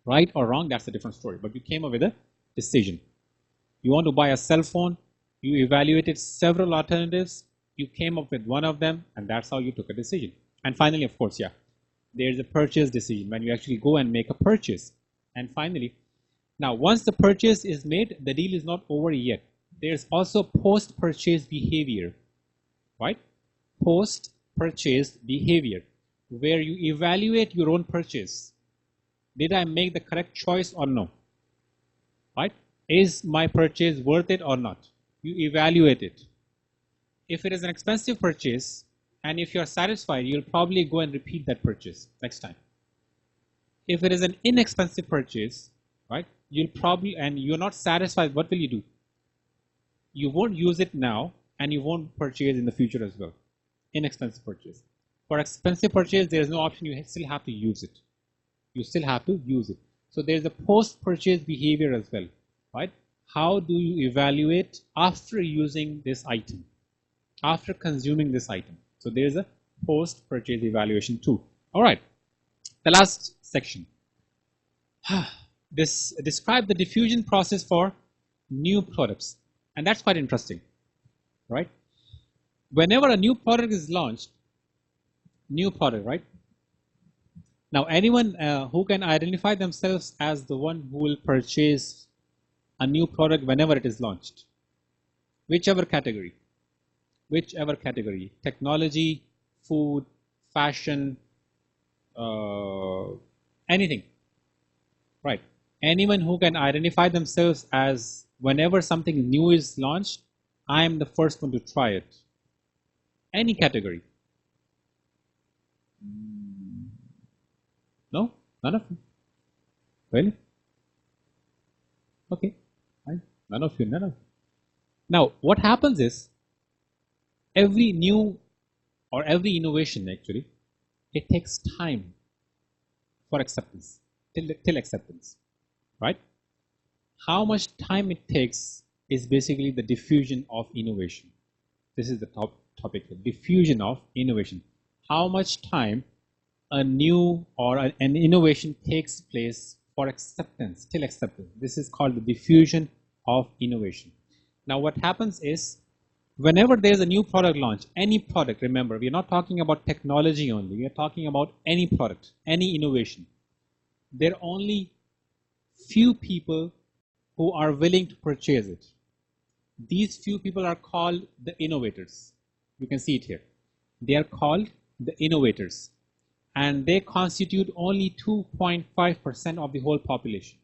Right or wrong, that's a different story. But you came up with a decision. You want to buy a cell phone, you evaluated several alternatives, you came up with one of them, and that's how you took a decision. And finally, of course, there's a purchase decision, when you actually go and make a purchase. And finally, now once the purchase is made, the deal is not over yet. There's also post-purchase behavior, right? Post-purchase behavior, where you evaluate your own purchase. Did I make the correct choice or no? Right? Is my purchase worth it or not? You evaluate it. If it is an expensive purchase, and if you're satisfied, you'll probably go and repeat that purchase next time. If it is an inexpensive purchase, right, you'll probably, and you're not satisfied, what will you do? You won't use it now, and you won't purchase in the future as well. Inexpensive purchase. For expensive purchase, there's no option, you still have to use it. You still have to use it. So there's a post-purchase behavior as well, right? How do you evaluate after using this item, after consuming this item? So there's a post-purchase evaluation too. All right, the last section. This describe the diffusion process for new products, and that's quite interesting, right? Whenever a new product is launched, right? Now, anyone who can identify themselves as the one who will purchase a new product whenever it is launched, whichever category, technology, food, fashion, anything, right? Anyone who can identify themselves as whenever something new is launched, I am the first one to try it. Any category. No? None of you? Really? Okay. Fine. None of you. Now, what happens is, every new or every innovation actually, it takes time for acceptance, till acceptance, right? How much time it takes is basically the diffusion of innovation. This is the topic, the diffusion of innovation. How much time a new or an innovation takes place for acceptance, till acceptance. This is called the diffusion of innovation. Now what happens is, whenever there is a new product launch, any product, remember, we are not talking about technology only, we are talking about any product, any innovation. There are only few people who are willing to purchase it. These few people are called the innovators. You can see it here. They are called the innovators. And they constitute only 2.5% of the whole population.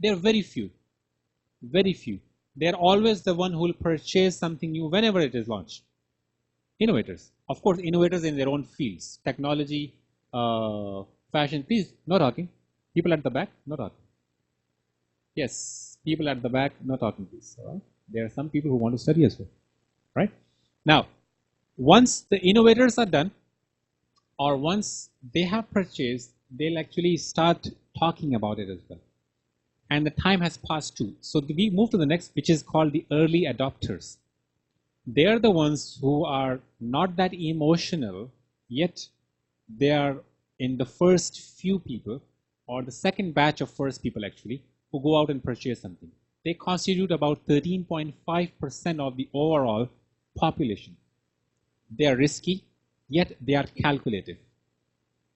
They are very few. Very few. They are always the one who will purchase something new whenever it is launched. Innovators. Of course, innovators in their own fields. Technology, fashion, please, no talking. People at the back, no talking. Yes, people at the back, no talking, please. All right? There are some people who want to study as well, right? Now, once the innovators are done, or once they have purchased, they'll actually start talking about it as well. And the time has passed too. So we move to the next, which is called the early adopters. They are the ones who are not that emotional, yet they are in the first few people, or the second batch of first people actually, who go out and purchase something. They constitute about 13.5% of the overall population. They are risky, yet they are calculative,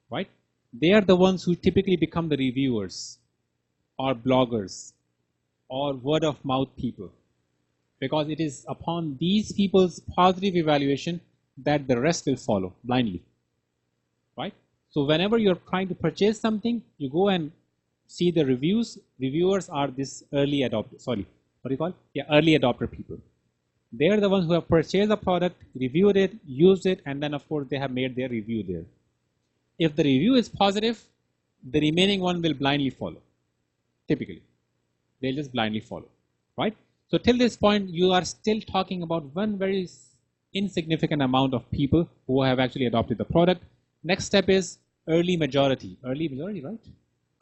right? They are the ones who typically become the reviewers or bloggers or word of mouth people, because it is upon these people's positive evaluation that the rest will follow blindly, right? So whenever you're trying to purchase something, you go and see the reviews. Reviewers are this early adopter, early adopter people. They are the ones who have purchased the product, reviewed it, used it, and then of course they have made their review there. If the review is positive, the remaining one will blindly follow. Typically, they'll just blindly follow, right? So till this point, you are still talking about one very insignificant amount of people who have actually adopted the product. Next step is early majority. Early majority, right?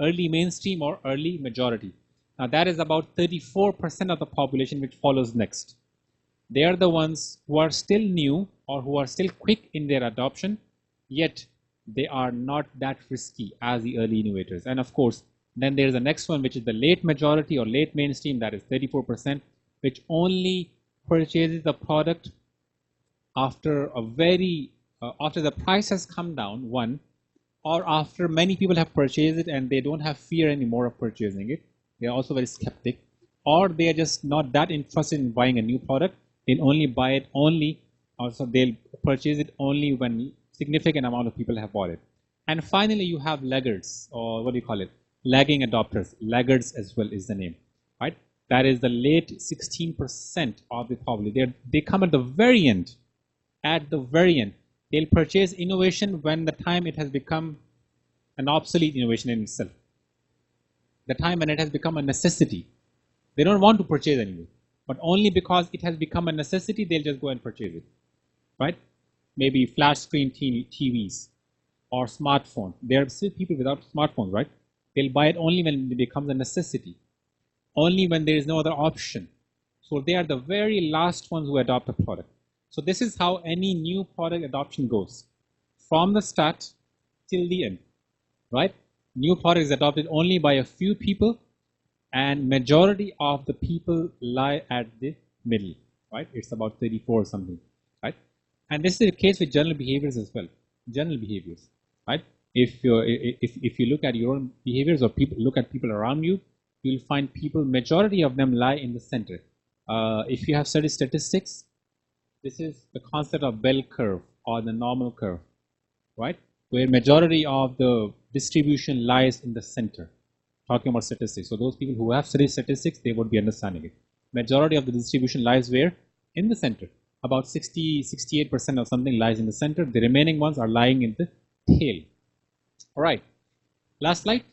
Early mainstream or early majority. Now that is about 34% of the population which follows next. They are the ones who are still new or who are still quick in their adoption, yet they are not that risky as the early innovators. And of course, then there's the next one, which is the late majority or late mainstream, that is 34%, which only purchases the product after after the price has come down, one, or after many people have purchased it and they don't have fear anymore of purchasing it. They are also very skeptic, or they are just not that interested in buying a new product. They'll only buy it they'll purchase it only when significant amount of people have bought it. And finally, you have laggards, or what do you call it? Lagging adopters. Laggards as well is the name, right? That is the late 16% of the population. They come at the very end. At the very end, they'll purchase innovation when the time it has become an obsolete innovation in itself. The time when it has become a necessity. They don't want to purchase anymore, but only because it has become a necessity, they'll just go and purchase it, right? Maybe flat screen TVs or smartphones. There are still people without smartphones, right? They'll buy it only when it becomes a necessity, only when there is no other option. So they are the very last ones who adopt a product. So this is how any new product adoption goes, from the start till the end, right? New product is adopted only by a few people, and majority of the people lie at the middle, right? It's about 34 or something, right? And this is the case with general behaviors as well. General behaviors, right? If you look at your own behaviors, or look at people around you, you'll find majority of them lie in the center. If you have studied statistics, this is the concept of bell curve or the normal curve, right? Where majority of the distribution lies in the center. Talking about statistics. So those people who have studied statistics, they would be understanding it. Majority of the distribution lies where? In the center. About 68% or something lies in the center. The remaining ones are lying in the tail. All right. Last slide.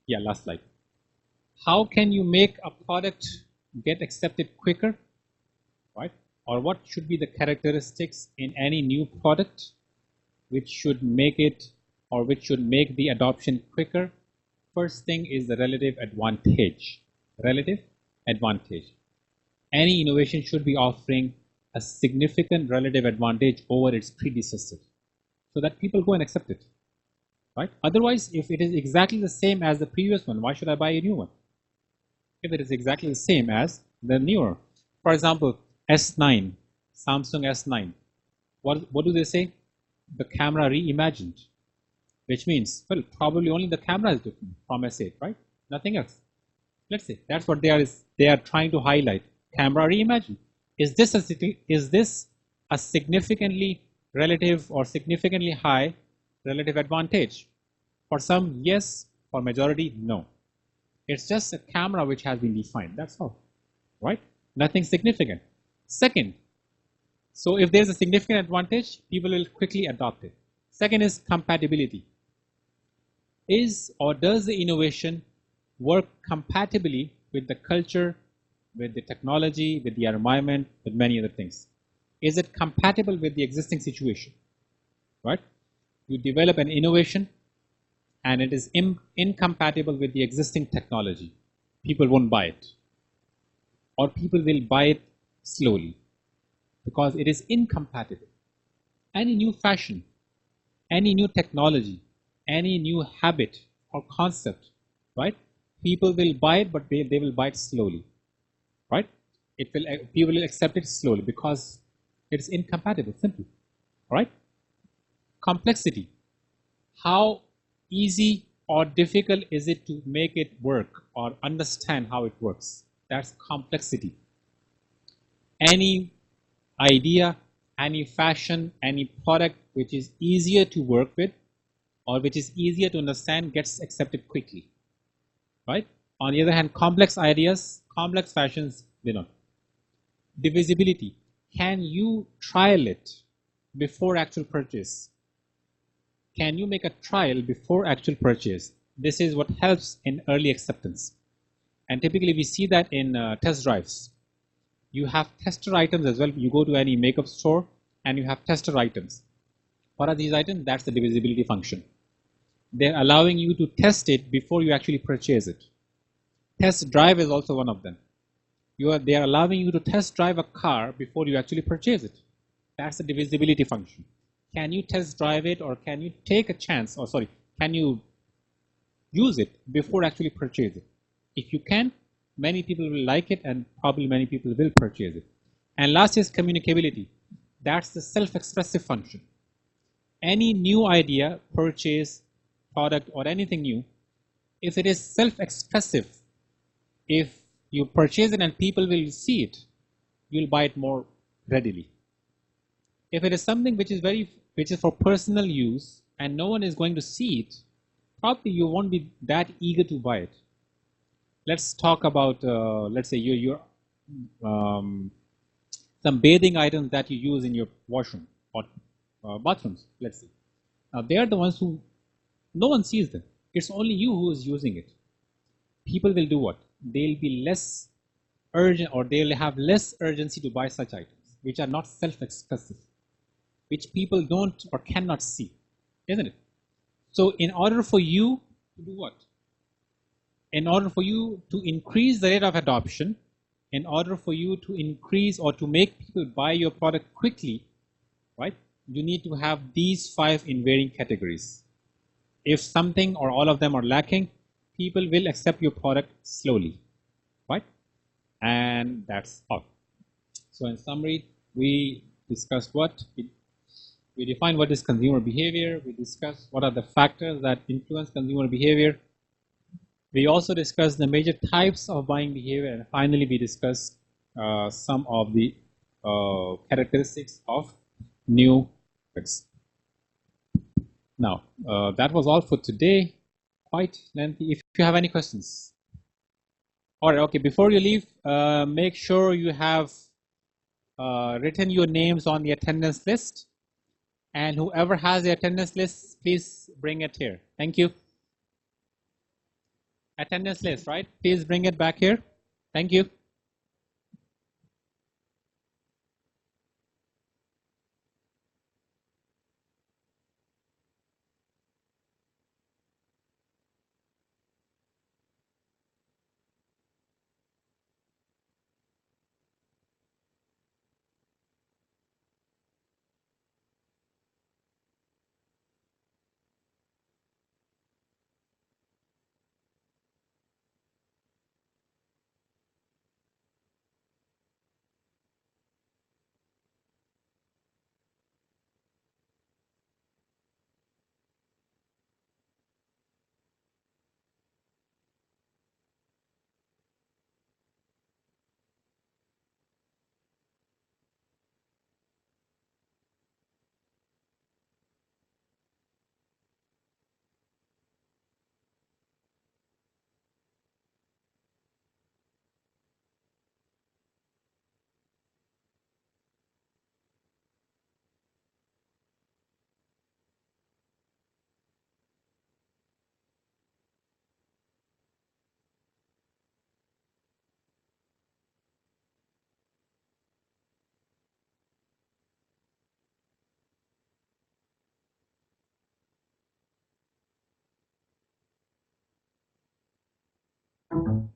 Yeah, last slide. How can you make a product get accepted quicker, right? Or what should be the characteristics in any new product which should make it, or which should make the adoption quicker? First thing is the relative advantage. Relative advantage. Any innovation should be offering a significant relative advantage over its predecessor, so that people go and accept it, right? Otherwise, if it is exactly the same as the previous one, why should I buy a new one? If it is exactly the same as the newer. For example, S9, Samsung S9. What do they say? The camera reimagined. Which means, well, probably only the camera is different from S8, right? Nothing else. Let's say that's what they are trying to highlight. Camera reimagined. Is this a significantly relative or significantly high relative advantage? For some, yes. For majority, no. It's just a camera which has been defined. That's all, right? Nothing significant. Second, so if there's a significant advantage, people will quickly adopt it. Second is compatibility. is or does the innovation work compatibly with the culture, with the technology, with the environment, with many other things? Is it compatible with the existing situation? Right? You develop an innovation and it is incompatible with the existing technology. People won't buy it, or people will buy it slowly because it is incompatible. Any new fashion, any new technology, any new habit or concept, right? People will buy it, but they will buy it slowly, right? People will accept it slowly because it's incompatible, simply, right? Complexity. How easy or difficult is it to make it work or understand how it works? That's complexity. Any idea, any fashion, any product which is easier to work with or which is easier to understand gets accepted quickly, right? On the other hand, complex ideas, complex fashions, they don't. Divisibility. Can you trial it before actual purchase? Can you make a trial before actual purchase? This is what helps in early acceptance. And typically we see that in test drives. You have tester items as well. You go to any makeup store and you have tester items. What are these items? That's the divisibility function. They're allowing you to test it before you actually purchase it. Test drive is also one of them. They are allowing you to test drive a car before you actually purchase it. That's the divisibility function. Can you test drive it, or can you take a chance, or sorry, can you use it before actually purchase it? If you can, many people will like it and probably many people will purchase it. And last is communicability. That's the self-expressive function. Any new idea, purchase, product, or anything new, if it is self-expressive, if you purchase it and people will see it, you'll buy it more readily. If it is something which is for personal use and no one is going to see it, probably you won't be that eager to buy it. Let's talk about, let's say, your some bathing items that you use in your washroom or bathrooms. Let's say, now they are the ones who no one sees them. It's only you who is using it. People will do what? They'll be less urgent, or they'll have less urgency to buy such items, which are not self-expressive, which people don't or cannot see, isn't it? So in order for you to do what? In order for you to increase the rate of adoption, in order for you to increase or to make people buy your product quickly, right? You need to have these 5 invariant categories. If something or all of them are lacking, people will accept your product slowly, right? And that's all. So in summary, we discussed what? We defined what is consumer behavior. We discussed what are the factors that influence consumer behavior. We also discussed the major types of buying behavior. And finally, we discussed some of the characteristics of new products. Now, that was all for today. Quite lengthy. If you have any questions. All right, okay, before you leave, make sure you have written your names on the attendance list. And whoever has the attendance list, please bring it here. Thank you. Attendance list, right? Please bring it back here. Thank you. you.